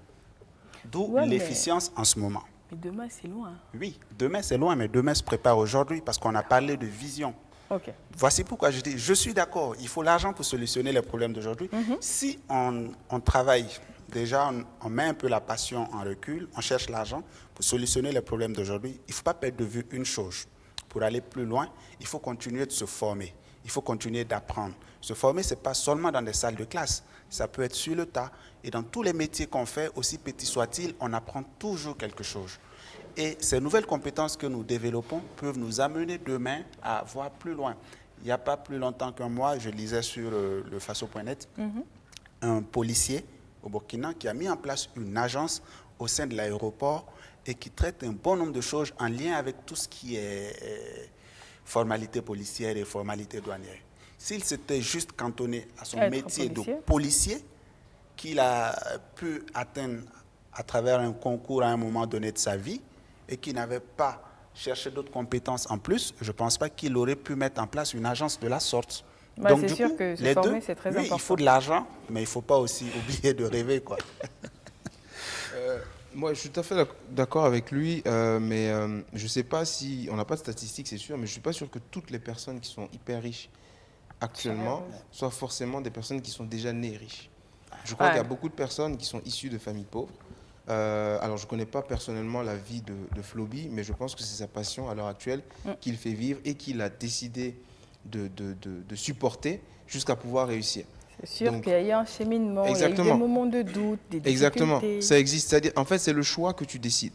S11: D'où l'efficience en ce moment.
S1: Mais demain, c'est loin.
S11: Oui, demain, c'est loin, mais demain se prépare aujourd'hui parce qu'on a parlé de vision.
S1: Okay.
S11: Voici pourquoi je dis, je suis d'accord, il faut l'argent pour solutionner les problèmes d'aujourd'hui. Si on travaille, déjà, on met un peu la passion en recul, on cherche l'argent pour solutionner les problèmes d'aujourd'hui, il ne faut pas perdre de vue une chose. Pour aller plus loin, il faut continuer de se former, il faut continuer d'apprendre. Se former, ce n'est pas seulement dans des salles de classe, ça peut être sur le tas. Et dans tous les métiers qu'on fait, aussi petits soient-ils, on apprend toujours quelque chose. Et ces nouvelles compétences que nous développons peuvent nous amener demain à voir plus loin. Il n'y a pas plus longtemps qu'un mois, je lisais sur le faso.net, un policier au Burkina qui a mis en place une agence au sein de l'aéroport et qui traite un bon nombre de choses en lien avec tout ce qui est formalité policière et formalité douanière. S'il s'était juste cantonné à son métier de policier, qu'il a pu atteindre à travers un concours à un moment donné de sa vie et qu'il n'avait pas cherché d'autres compétences en plus, je ne pense pas qu'il aurait pu mettre en place une agence de la sorte. Donc,
S1: c'est sûr que se former, c'est très important.
S11: Il faut de l'argent, mais il ne faut pas aussi oublier de rêver, quoi.
S10: Moi, je suis tout à fait d'accord avec lui, mais je ne sais pas si... On n'a pas de statistiques, c'est sûr, mais je ne suis pas sûr que toutes les personnes qui sont hyper riches actuellement soient forcément des personnes qui sont déjà nées riches. Je crois qu'il y a beaucoup de personnes qui sont issues de familles pauvres. Alors, je ne connais pas personnellement la vie de Floby, mais je pense que c'est sa passion à l'heure actuelle qu'il fait vivre et qu'il a décidé de supporter jusqu'à pouvoir réussir.
S1: C'est sûr qu'il y a eu un cheminement, il y a eu des moments de doute, des difficultés.
S10: Exactement, ça existe. C'est-à-dire, en fait, c'est le choix que tu décides.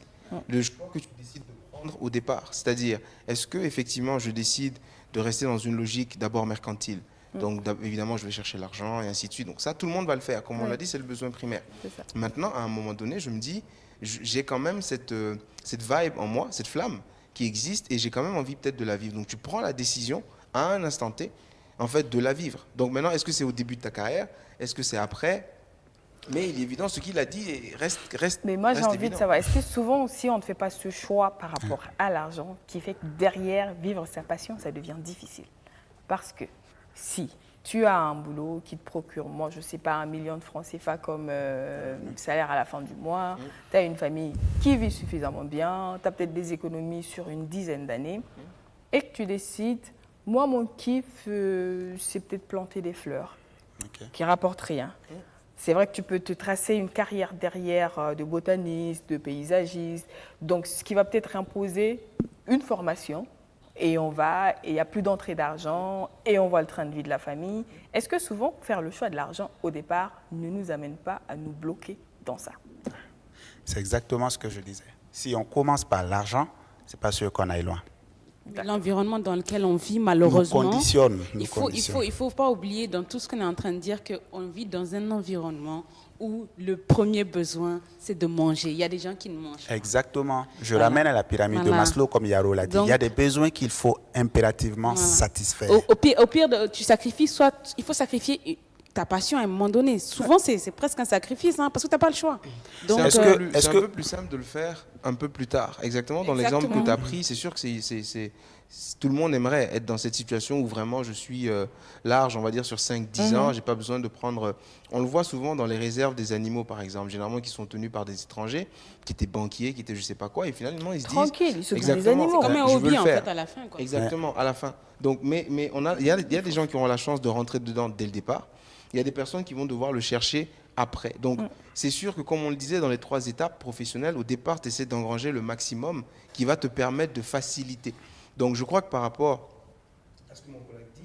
S10: Le choix que tu décides de prendre au départ. C'est-à-dire, est-ce que effectivement je décide de rester dans une logique d'abord mercantile? Donc, évidemment, je vais chercher l'argent et ainsi de suite. Donc, ça, tout le monde va le faire. Comme on l'a dit, c'est le besoin primaire. Maintenant, à un moment donné, je me dis, j'ai quand même cette vibe en moi, cette flamme qui existe et j'ai quand même envie peut-être de la vivre. Donc, tu prends la décision à un instant T, en fait, de la vivre. Donc, maintenant, est-ce que c'est au début de ta carrière? Est-ce que c'est après? Mais il est évident, ce qu'il a dit reste
S1: Mais moi, j'ai envie
S10: évident.
S1: de savoir, est-ce que souvent aussi, on ne fait pas ce choix par rapport à l'argent qui fait que derrière, vivre sa passion, ça devient difficile? Parce que si tu as un boulot qui te procure, moi, je ne sais pas, 1 million de francs CFA comme salaire à la fin du mois, tu as une famille qui vit suffisamment bien, tu as peut-être des économies sur une dizaine d'années, et que tu décides, moi, mon kiff, c'est peut-être planter des fleurs qui ne rapportent rien. C'est vrai que tu peux te tracer une carrière derrière de botaniste, de paysagiste, donc ce qui va peut-être imposer une formation. Et il n'y a plus d'entrée d'argent et on voit le train de vie de la famille. Est-ce que souvent, faire le choix de l'argent au départ ne nous amène pas à nous bloquer dans ça?
S11: C'est exactement ce que je disais. Si on commence par l'argent, ce n'est pas sûr qu'on aille loin.
S4: L'environnement dans lequel on vit, malheureusement,
S11: nous conditionne.
S4: Il faut pas oublier dans tout ce qu'on est en train de dire qu'on vit dans un environnement où le premier besoin, c'est de manger. Il y a des gens qui ne mangent pas.
S11: Exactement. Je ramène à la pyramide de Maslow, comme Yaro l'a dit. Il y a des besoins qu'il faut impérativement satisfaire.
S4: Au pire, tu sacrifies, soit il faut sacrifier ta passion à un moment donné. Souvent, c'est presque un sacrifice, parce que tu n'as pas le choix.
S10: Donc, c'est un peu plus simple de le faire un peu plus tard. Exactement, dans l'exemple que tu as pris, c'est sûr que tout le monde aimerait être dans cette situation où vraiment je suis large, on va dire sur 5-10 ans, j'ai pas besoin de prendre... On le voit souvent dans les réserves des animaux, par exemple, généralement qui sont tenus par des étrangers, qui étaient banquiers, qui étaient je sais pas quoi, et finalement ils se disent...
S1: Tranquille, ils s'occupent des animaux.
S4: C'est comme un hobby en fait à la fin. Quoi.
S10: Exactement, à la fin. Donc, mais il y a des gens qui auront la chance de rentrer dedans dès le départ. Il y a des personnes qui vont devoir le chercher après. Donc, c'est sûr que, comme on le disait, dans les 3 étapes professionnelles, au départ, tu essaies d'engranger le maximum qui va te permettre de faciliter. Donc, je crois que par rapport à ce que mon collègue dit,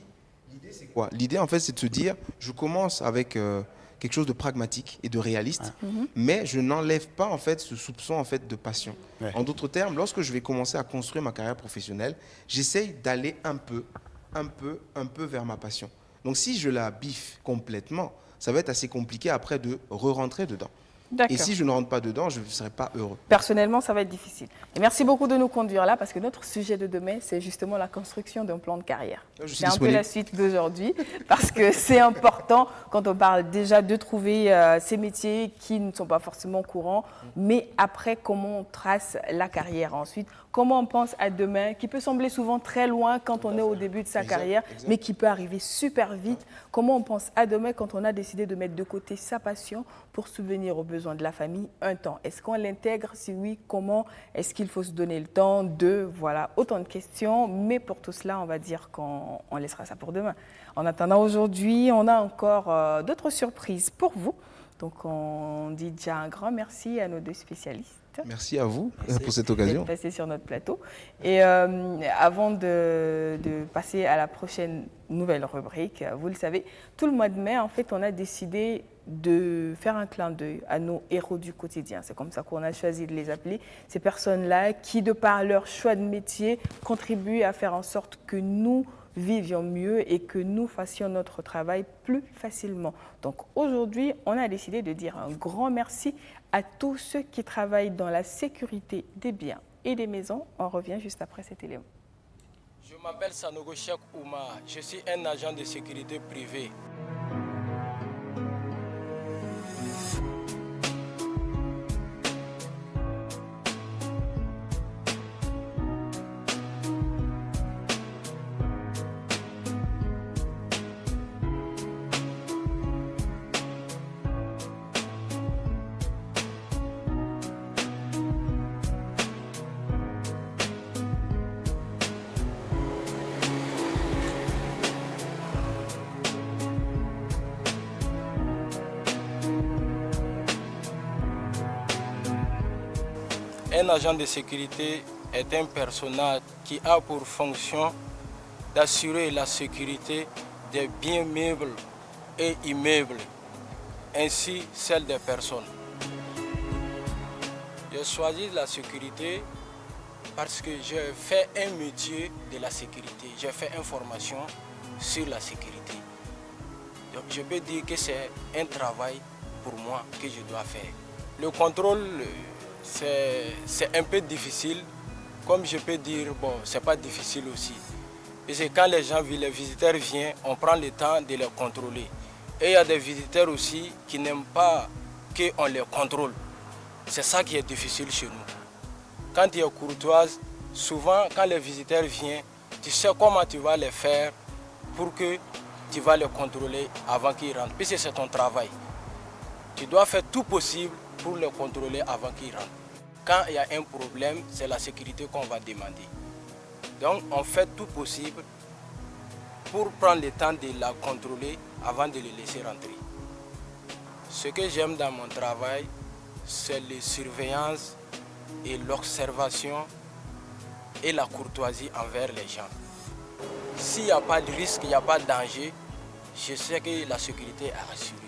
S10: l'idée, c'est quoi? L'idée, en fait, c'est de se dire, je commence avec quelque chose de pragmatique et de réaliste, mais je n'enlève pas, en fait, ce soupçon, en fait, de passion. En d'autres termes, lorsque je vais commencer à construire ma carrière professionnelle, j'essaye d'aller un peu vers ma passion. Donc, si je la biffe complètement, ça va être assez compliqué après de re-rentrer dedans. Et si je ne rentre pas dedans, je ne serai pas heureux.
S1: Personnellement, ça va être difficile. Et merci beaucoup de nous conduire là, parce que notre sujet de demain, c'est justement la construction d'un plan de carrière. C'est un peu la suite d'aujourd'hui, parce que c'est important quand on parle déjà de trouver ces métiers qui ne sont pas forcément courants, mais après, comment on trace la carrière ensuite, comment on pense à demain, qui peut sembler souvent très loin quand on est au début de sa carrière, mais qui peut arriver super vite. Comment on pense à demain quand on a décidé de mettre de côté sa passion pour subvenir aux besoins de la famille un temps. Est-ce qu'on l'intègre? Si oui, comment? Est-ce qu'il faut se donner le temps de... Voilà, autant de questions. Mais pour tout cela, on va dire qu'on laissera ça pour demain. En attendant, aujourd'hui, on a encore d'autres surprises pour vous. Donc, on dit déjà un grand merci à nos 2 spécialistes.
S10: Merci à vous pour cette occasion.
S1: De passer sur notre plateau. Et avant de passer à la prochaine nouvelle rubrique, vous le savez, tout le mois de mai, en fait, on a décidé de faire un clin d'œil à nos héros du quotidien. C'est comme ça qu'on a choisi de les appeler. Ces personnes-là qui, de par leur choix de métier, contribuent à faire en sorte que nous vivions mieux et que nous fassions notre travail plus facilement. Donc aujourd'hui, on a décidé de dire un grand merci à tous ceux qui travaillent dans la sécurité des biens et des maisons. On revient juste après cet élément.
S12: Je m'appelle Sanogo Cheikh Oumar. Je suis un agent de sécurité privée. Un agent de sécurité est un personnage qui a pour fonction d'assurer la sécurité des biens meubles et immeubles, ainsi celle des personnes. J'ai choisi la sécurité parce que j'ai fait un métier de la sécurité. J'ai fait une formation sur la sécurité. Donc je peux dire que c'est un travail pour moi que je dois faire. Le contrôle, c'est un peu difficile. Comme je peux dire, bon, c'est pas difficile aussi. Parce que quand les visiteurs viennent, on prend le temps de les contrôler. Et il y a des visiteurs aussi qui n'aiment pas qu'on les contrôle. C'est ça qui est difficile chez nous. Quand tu es courtoise, souvent quand les visiteurs viennent, tu sais comment tu vas les faire pour que tu vas les contrôler avant qu'ils rentrent. Puisque c'est ton travail. Tu dois faire tout possible pour les contrôler avant qu'ils rentrent. Quand il y a un problème, c'est la sécurité qu'on va demander. Donc on fait tout possible pour prendre le temps de la contrôler avant de les laisser rentrer. Ce que j'aime dans mon travail, c'est la surveillance et l'observation et la courtoisie envers les gens. S'il n'y a pas de risque, il n'y a pas de danger, je sais que la sécurité est assurée.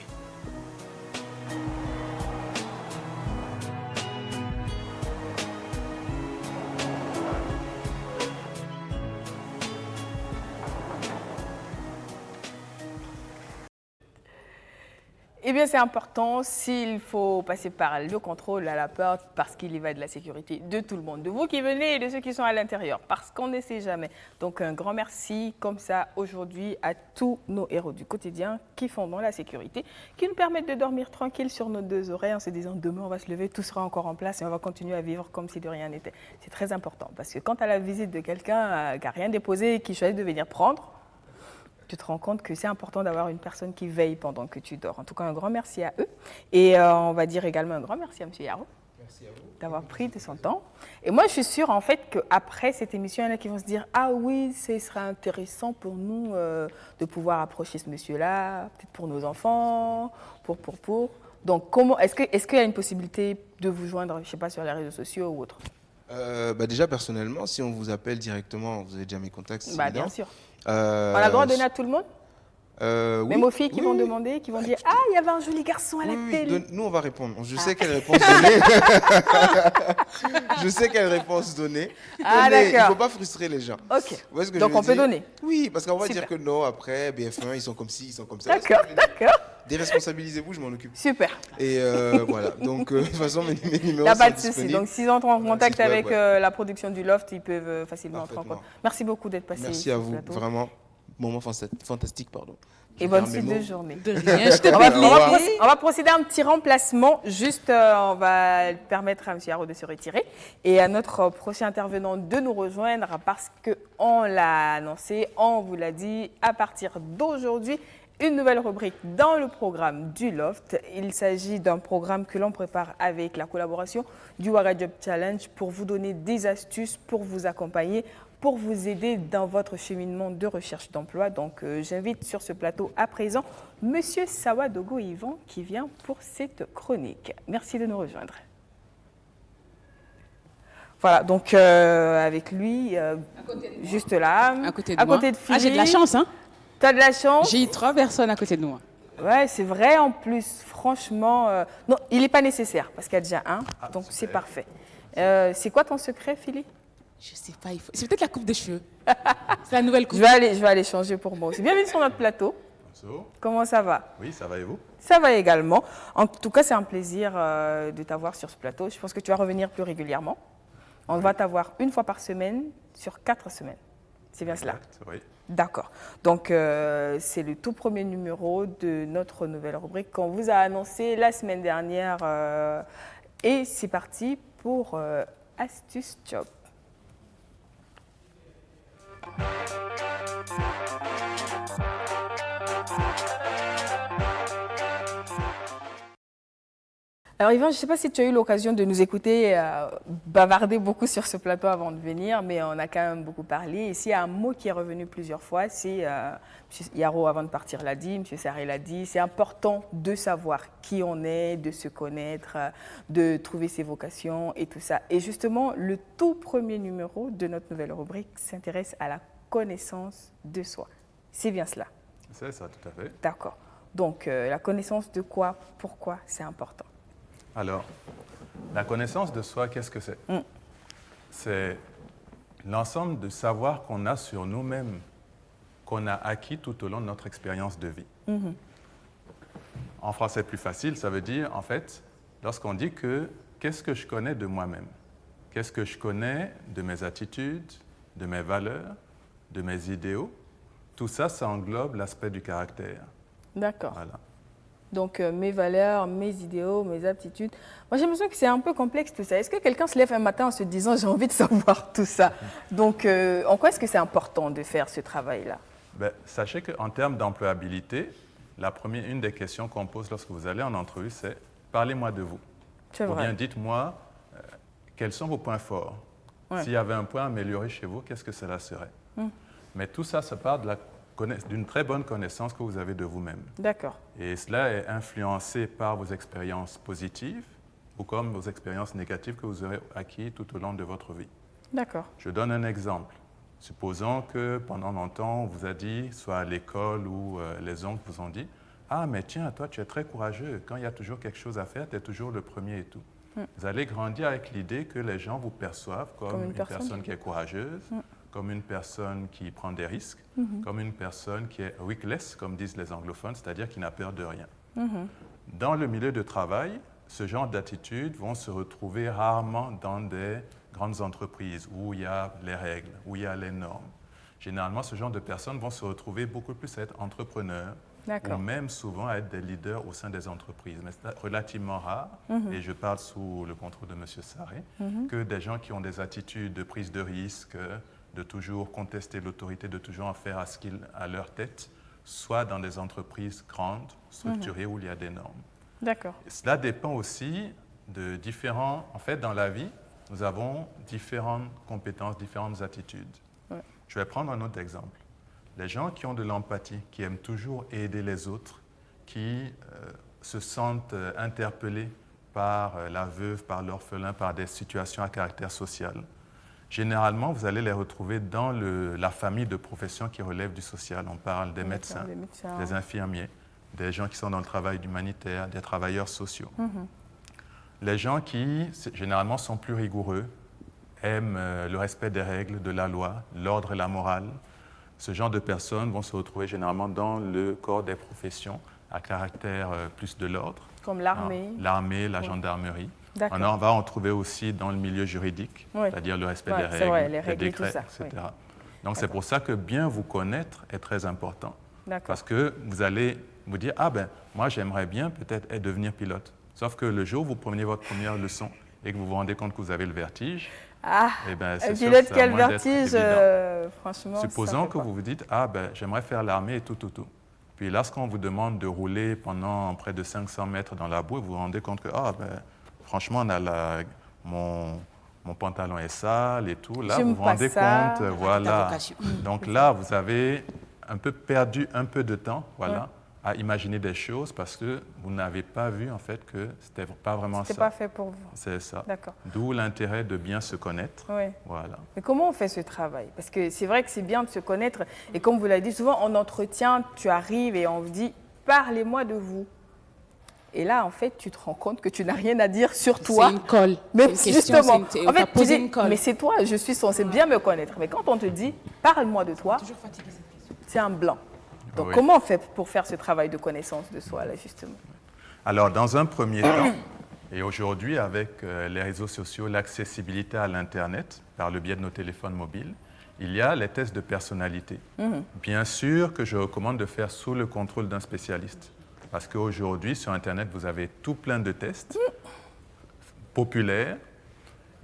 S1: Eh bien, c'est important s'il faut passer par le contrôle à la porte parce qu'il y va de la sécurité de tout le monde, de vous qui venez et de ceux qui sont à l'intérieur, parce qu'on ne sait jamais. Donc, un grand merci comme ça aujourd'hui à tous nos héros du quotidien qui font dans la sécurité, qui nous permettent de dormir tranquille sur nos deux oreilles en se disant demain on va se lever, tout sera encore en place et on va continuer à vivre comme si de rien n'était. C'est très important parce que quand à la visite de quelqu'un qui n'a rien déposé et qui choisit de venir prendre, tu te rends compte que c'est important d'avoir une personne qui veille pendant que tu dors. En tout cas, un grand merci à eux. Et on va dire également un grand merci à M. Yaro d'avoir pris de son temps. Et moi, je suis sûre, en fait, qu'après cette émission, il y en a qui vont se dire « Ah oui, ce sera intéressant pour nous de pouvoir approcher ce monsieur-là, peut-être pour nos enfants, pour. » Donc, est-ce qu'il y a une possibilité de vous joindre, je ne sais pas, sur les réseaux sociaux ou autre?
S10: Déjà, personnellement, si on vous appelle directement, vous avez déjà mes contacts.
S1: Bien sûr. On a le droit de donner à tout le monde? Même aux filles qui vont demander, qui vont dire « Ah, il y avait un joli garçon à la télé. »
S10: Nous, on va répondre. Je sais quelle réponse donner. Je sais quelle réponse donner.
S1: Ah, d'accord.
S10: Il ne faut pas frustrer les gens.
S1: Ok. Donc, on peut donner?
S10: Oui, parce qu'on va dire que non, après, BF1, ils sont comme ci, ils sont comme ça.
S1: D'accord, d'accord.
S10: Déresponsabilisez-vous, je m'en occupe.
S1: Super.
S10: Et voilà. Donc, de toute façon, mes numéros
S1: Il n'y a pas de
S10: sont
S1: souci.
S10: disponibles.
S1: Donc, s'ils entrent en contact avec la production du Loft, ils peuvent facilement entrer en contact. Merci beaucoup d'être passé.
S10: Merci à vous. Vraiment, moment fantastique, pardon.
S1: Et bonne suite de journée.
S4: De rien, je te
S1: on va procéder à un petit remplacement. Juste, on va permettre à M. Yaro de se retirer et à notre prochain intervenant de nous rejoindre parce qu'on l'a annoncé, on vous l'a dit, à partir d'aujourd'hui, une nouvelle rubrique dans le programme du Loft. Il s'agit d'un programme que l'on prépare avec la collaboration du Ouaga Job Challenge pour vous donner des astuces, pour vous accompagner, pour vous aider dans votre cheminement de recherche d'emploi. Donc, j'invite sur ce plateau à présent M. Sawadogo Yvan qui vient pour cette chronique. Merci de nous rejoindre. Voilà, donc avec lui, juste là,
S4: à côté de
S1: Philippe.
S4: J'ai de la chance, hein?
S1: Tu as de la chance?
S4: J'ai 3 personnes à côté de moi.
S1: Ouais, c'est vrai en plus, franchement. Non, il n'est pas nécessaire parce qu'il y a déjà un, donc c'est parfait. C'est quoi ton secret, Philippe?
S4: Je sais pas, c'est peut-être la coupe de cheveux. C'est la nouvelle coupe.
S1: Je vais aller changer pour moi aussi. Bienvenue sur notre plateau.
S13: Bonjour.
S1: Comment ça va?
S13: Oui, ça va et vous?
S1: Ça va également. En tout cas, c'est un plaisir de t'avoir sur ce plateau. Je pense que tu vas revenir plus régulièrement. On va t'avoir une fois par semaine sur 4 semaines. C'est bien cela?
S13: Oui.
S1: D'accord. Donc, c'est le tout premier numéro de notre nouvelle rubrique qu'on vous a annoncé la semaine dernière. Et c'est parti pour Astuce Job. Alors Yvan, je ne sais pas si tu as eu l'occasion de nous écouter bavarder beaucoup sur ce plateau avant de venir, mais on a quand même beaucoup parlé. Et s'il y a un mot qui est revenu plusieurs fois, c'est, M. Yaro avant de partir l'a dit, M. Sarré l'a dit, c'est important de savoir qui on est, de se connaître, de trouver ses vocations et tout ça. Et justement, le tout premier numéro de notre nouvelle rubrique s'intéresse à la connaissance de soi. C'est bien cela?
S13: C'est ça, tout à fait.
S1: D'accord. Donc, la connaissance de quoi, pourquoi c'est important?
S13: Alors, la connaissance de soi, qu'est-ce que c'est? C'est l'ensemble de savoir qu'on a sur nous-mêmes, qu'on a acquis tout au long de notre expérience de vie. En français plus facile, ça veut dire, en fait, lorsqu'on dit que qu'est-ce que je connais de moi-même? Qu'est-ce que je connais de mes attitudes, de mes valeurs, de mes idéaux? Tout ça, ça englobe l'aspect du caractère.
S1: D'accord.
S13: Voilà.
S1: Donc, mes valeurs, mes idéaux, mes aptitudes. Moi, j'ai l'impression que c'est un peu complexe tout ça. Est-ce que quelqu'un se lève un matin en se disant « j'ai envie de savoir tout ça » Donc, en quoi est-ce que c'est important de faire ce travail-là?
S13: Sachez qu'en termes d'employabilité, une des questions qu'on pose lorsque vous allez en entrevue, c'est « parlez-moi de vous ». Ou bien dites-moi quels sont vos points forts, S'il y avait un point amélioré chez vous, qu'est-ce que cela serait? Mais tout ça, ça part d'une très bonne connaissance que vous avez de vous-même.
S1: D'accord.
S13: Et cela est influencé par vos expériences positives ou comme vos expériences négatives que vous aurez acquises tout au long de votre vie.
S1: D'accord.
S13: Je donne un exemple. Supposons que pendant longtemps, on vous a dit, soit à l'école ou les oncles vous ont dit, « Ah, mais tiens, toi, tu es très courageux. Quand il y a toujours quelque chose à faire, tu es toujours le premier et tout. » Vous allez grandir avec l'idée que les gens vous perçoivent comme une personne qui est courageuse, comme une personne qui prend des risques, comme une personne qui est riskless, comme disent les anglophones, c'est-à-dire qui n'a peur de rien. Dans le milieu de travail, ce genre d'attitudes vont se retrouver rarement dans des grandes entreprises où il y a les règles, où il y a les normes. Généralement, ce genre de personnes vont se retrouver beaucoup plus à être entrepreneurs ou même souvent à être des leaders au sein des entreprises. Mais c'est relativement rare, et je parle sous le contrôle de M. Sarré, que des gens qui ont des attitudes de prise de risque, de toujours contester l'autorité, de toujours en faire à leur tête, soit dans des entreprises grandes, structurées, où il y a des normes.
S1: D'accord.
S13: Cela dépend aussi de différents... En fait, dans la vie, nous avons différentes compétences, différentes attitudes. Je vais prendre un autre exemple. Les gens qui ont de l'empathie, qui aiment toujours aider les autres, qui se sentent interpellés par la veuve, par l'orphelin, par des situations à caractère social. Généralement, vous allez les retrouver dans la famille de professions qui relèvent du social. On parle des médecins, des infirmiers, des gens qui sont dans le travail humanitaire, des travailleurs sociaux. Les gens qui, généralement, sont plus rigoureux, aiment le respect des règles, de la loi, l'ordre et la morale. Ce genre de personnes vont se retrouver généralement dans le corps des professions à caractère plus de l'ordre.
S1: Comme l'armée.
S13: L'armée, la gendarmerie. On va en trouver aussi dans le milieu juridique, c'est-à-dire le respect des règles, les décrets, etc. Donc c'est pour ça que bien vous connaître est très important. Parce que vous allez vous dire, ah ben, moi j'aimerais bien peut-être devenir pilote. Sauf que le jour où vous prenez votre première leçon et que vous vous rendez compte que vous avez le vertige, eh ben, c'est sûr
S1: pilote
S13: que
S1: qui a le vertige, franchement,
S13: supposons que vous vous dites, ah ben, j'aimerais faire l'armée et tout. Puis lorsqu'on vous demande de rouler pendant près de 500 mètres dans la boue, vous vous rendez compte que, ah ben, franchement, mon pantalon est sale et tout. Là, vous vous rendez compte, voilà. Donc là, vous avez un peu perdu un peu de temps, voilà, à imaginer des choses parce que vous n'avez pas vu, en fait, que c'était pas vraiment ça.
S1: C'était pas fait pour vous.
S13: C'est ça.
S1: D'accord.
S13: D'où l'intérêt de bien se connaître. Voilà.
S1: Mais comment on fait ce travail? Parce que c'est vrai que c'est bien de se connaître. Et comme vous l'avez dit, souvent, en entretien, tu arrives et on vous dit, parlez-moi de vous. Et là, en fait, tu te rends compte que tu n'as rien à dire sur toi.
S4: C'est une colle.
S1: Mais justement, en fait, tu dis,
S4: une colle.
S1: mais c'est toi, je suis censé bien me connaître. Mais quand on te dit, parle-moi de toi, c'est un blanc. Donc, comment on fait pour faire ce travail de connaissance de soi, là, justement?
S13: Alors, dans un premier temps, et aujourd'hui, avec les réseaux sociaux, l'accessibilité à l'Internet, par le biais de nos téléphones mobiles, il y a les tests de personnalité. Bien sûr que je recommande de faire sous le contrôle d'un spécialiste. Parce qu'aujourd'hui, sur Internet, vous avez tout plein de tests populaires.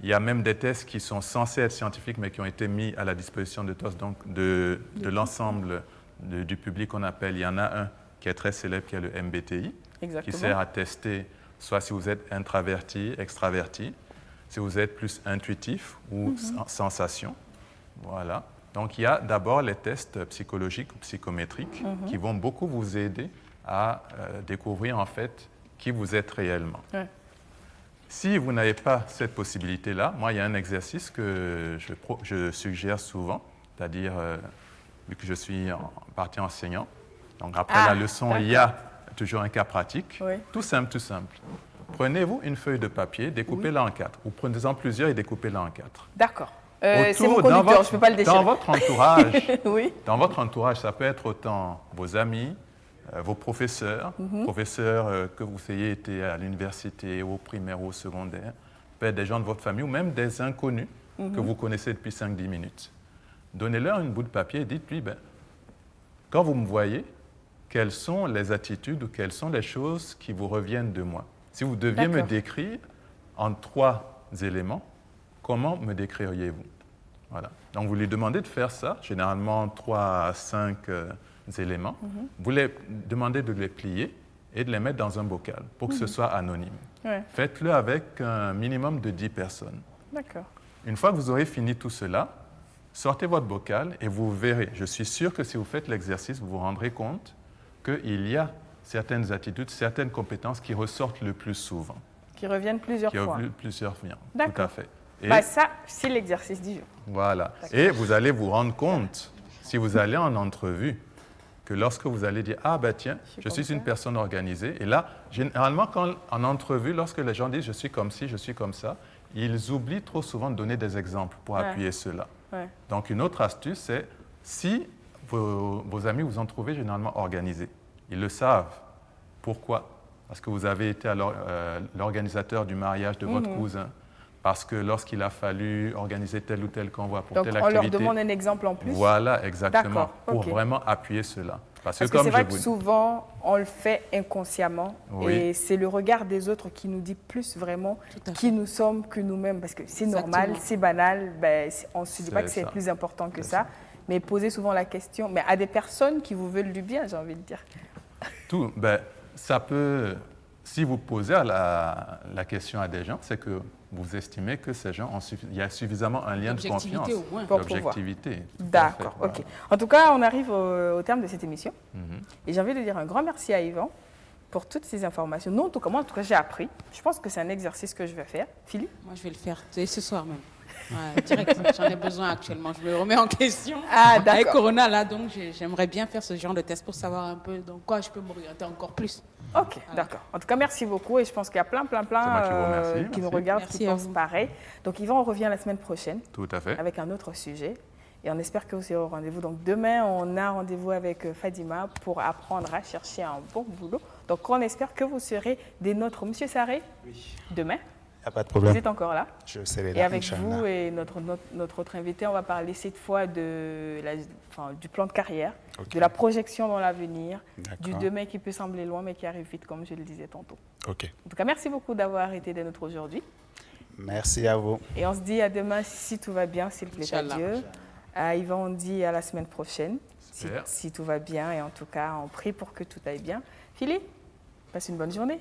S13: Il y a même des tests qui sont censés être scientifiques, mais qui ont été mis à la disposition de tous, donc de l'ensemble du public qu'on appelle. Il y en a un qui est très célèbre, qui est le MBTI, qui sert à tester soit si vous êtes introverti, extraverti, si vous êtes plus intuitif ou sensation. Voilà. Donc, il y a d'abord les tests psychologiques ou psychométriques qui vont beaucoup vous aider à découvrir en fait qui vous êtes réellement. Si vous n'avez pas cette possibilité-là, moi, il y a un exercice que je suggère souvent, c'est-à-dire, vu que je suis en partie enseignant, donc après la leçon, il y a toujours un cas pratique, tout simple. Prenez-vous une feuille de papier, découpez-la en 4, ou prenez-en plusieurs et découpez-la en 4.
S1: D'accord. C'est mon conducteur, je ne peux pas le déchirer.
S13: Dans votre entourage, dans votre entourage, ça peut être autant vos amis, vos professeurs, que vous ayez été à l'université, au primaire ou au secondaire, peut-être des gens de votre famille ou même des inconnus que vous connaissez depuis 5-10 minutes. Donnez-leur une bout de papier et dites-lui, quand vous me voyez, quelles sont les attitudes ou quelles sont les choses qui vous reviennent de moi? Si vous deviez me décrire en 3 éléments, comment me décririez-vous? Voilà. Donc, vous lui demandez de faire ça, généralement 3 à 5 éléments. Vous les demandez de les plier et de les mettre dans un bocal pour que ce soit anonyme. Faites-le avec un minimum de 10 personnes.
S1: D'accord.
S13: Une fois que vous aurez fini tout cela, sortez votre bocal et vous verrez. Je suis sûr que si vous faites l'exercice, vous vous rendrez compte qu'il y a certaines attitudes, certaines compétences qui ressortent le plus souvent.
S1: Qui reviennent plusieurs fois.
S13: Plusieurs fois,
S1: d'accord.
S13: Tout à fait. Et
S1: ça, c'est l'exercice du jour.
S13: Voilà. Et vous allez vous rendre compte, si vous allez en entrevue, que lorsque vous allez dire « Ah, ben tiens, je suis une personne organisée », et là, généralement, en entrevue, lorsque les gens disent « Je suis comme ci, je suis comme ça », ils oublient trop souvent de donner des exemples pour appuyer cela. Ouais. Donc, une autre astuce, c'est si vos amis vous ont trouvé généralement organisé, ils le savent. Pourquoi? Parce que vous avez été l'organisateur du mariage de votre cousin, parce que lorsqu'il a fallu organiser tel ou tel convoi pour telle activité.
S1: Donc, on leur demande un exemple en plus?
S13: Voilà, exactement, pour vraiment appuyer cela.
S1: Parce que c'est vrai que souvent, on le fait inconsciemment et c'est le regard des autres qui nous dit plus vraiment qui nous sommes que nous-mêmes. Parce que c'est normal, c'est banal, on ne se dit pas que c'est plus important que ça. Mais posez souvent la question, mais à des personnes qui vous veulent du bien, j'ai envie de dire.
S13: Ça peut, si vous posez la question à des gens, c'est que vous estimez que ces gens il y a suffisamment un lien de confiance, d'objectivité.
S1: D'accord, ok. Voilà. En tout cas, on arrive au terme de cette émission. Et j'ai envie de dire un grand merci à Yvan pour toutes ces informations. Nous, en tout cas, j'ai appris. Je pense que c'est un exercice que je vais faire. Philippe?
S4: Moi, je vais le faire ce soir même. Ouais, direct, j'en ai besoin actuellement. Je me remets en question. Avec Corona, là, donc j'aimerais bien faire ce genre de test pour savoir un peu dans quoi je peux m'orienter encore plus.
S1: Ok, d'accord. En tout cas, merci beaucoup. Et je pense qu'il y a plein qui nous regardent, qui pensent pareil. Donc, Yvan, on revient la semaine prochaine.
S13: Tout à fait.
S1: Avec un autre sujet. Et on espère que vous serez au rendez-vous. Donc, demain, on a rendez-vous avec Fadima pour apprendre à chercher un bon boulot. Donc, on espère que vous serez des nôtres. Monsieur Sarré, demain.
S11: Il n'y a pas de problème.
S1: Vous êtes encore là.
S11: Je serai là.
S1: Et avec vous et notre autre invité, on va parler cette fois du plan de carrière, de la projection dans l'avenir, du demain qui peut sembler loin mais qui arrive vite, comme je le disais tantôt.
S11: Ok.
S1: En tout cas, merci beaucoup d'avoir été des nôtres aujourd'hui.
S11: Merci à vous.
S1: Et on se dit à demain si tout va bien, s'il plaît à Dieu. Yvan, on dit à la semaine prochaine, si tout va bien. Et en tout cas, on prie pour que tout aille bien. Philippe, passe une bonne journée.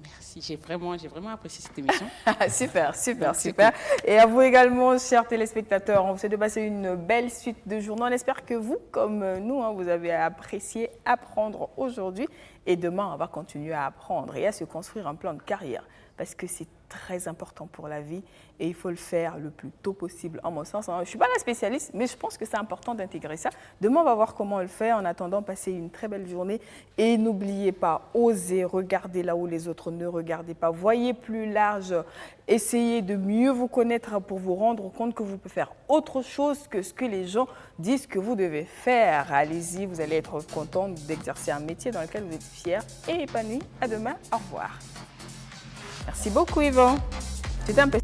S4: Merci, j'ai vraiment apprécié cette émission.
S1: Super. Et à vous également, chers téléspectateurs, on vous souhaite de passer une belle suite de journée. On espère que vous, comme nous, vous avez apprécié apprendre aujourd'hui. Et demain, on va continuer à apprendre et à se construire un plan de carrière. Parce que c'est très important pour la vie et il faut le faire le plus tôt possible, en mon sens. Je ne suis pas la spécialiste, mais je pense que c'est important d'intégrer ça. Demain, on va voir comment on le fait. En attendant, passez une très belle journée. Et n'oubliez pas, osez regarder là où les autres ne regardez pas. Voyez plus large. Essayez de mieux vous connaître pour vous rendre compte que vous pouvez faire autre chose que ce que les gens disent que vous devez faire. Allez-y, vous allez être content d'exercer un métier dans lequel vous êtes fier et épanoui. À demain. Au revoir. Merci beaucoup, Yvan. C'était un peu...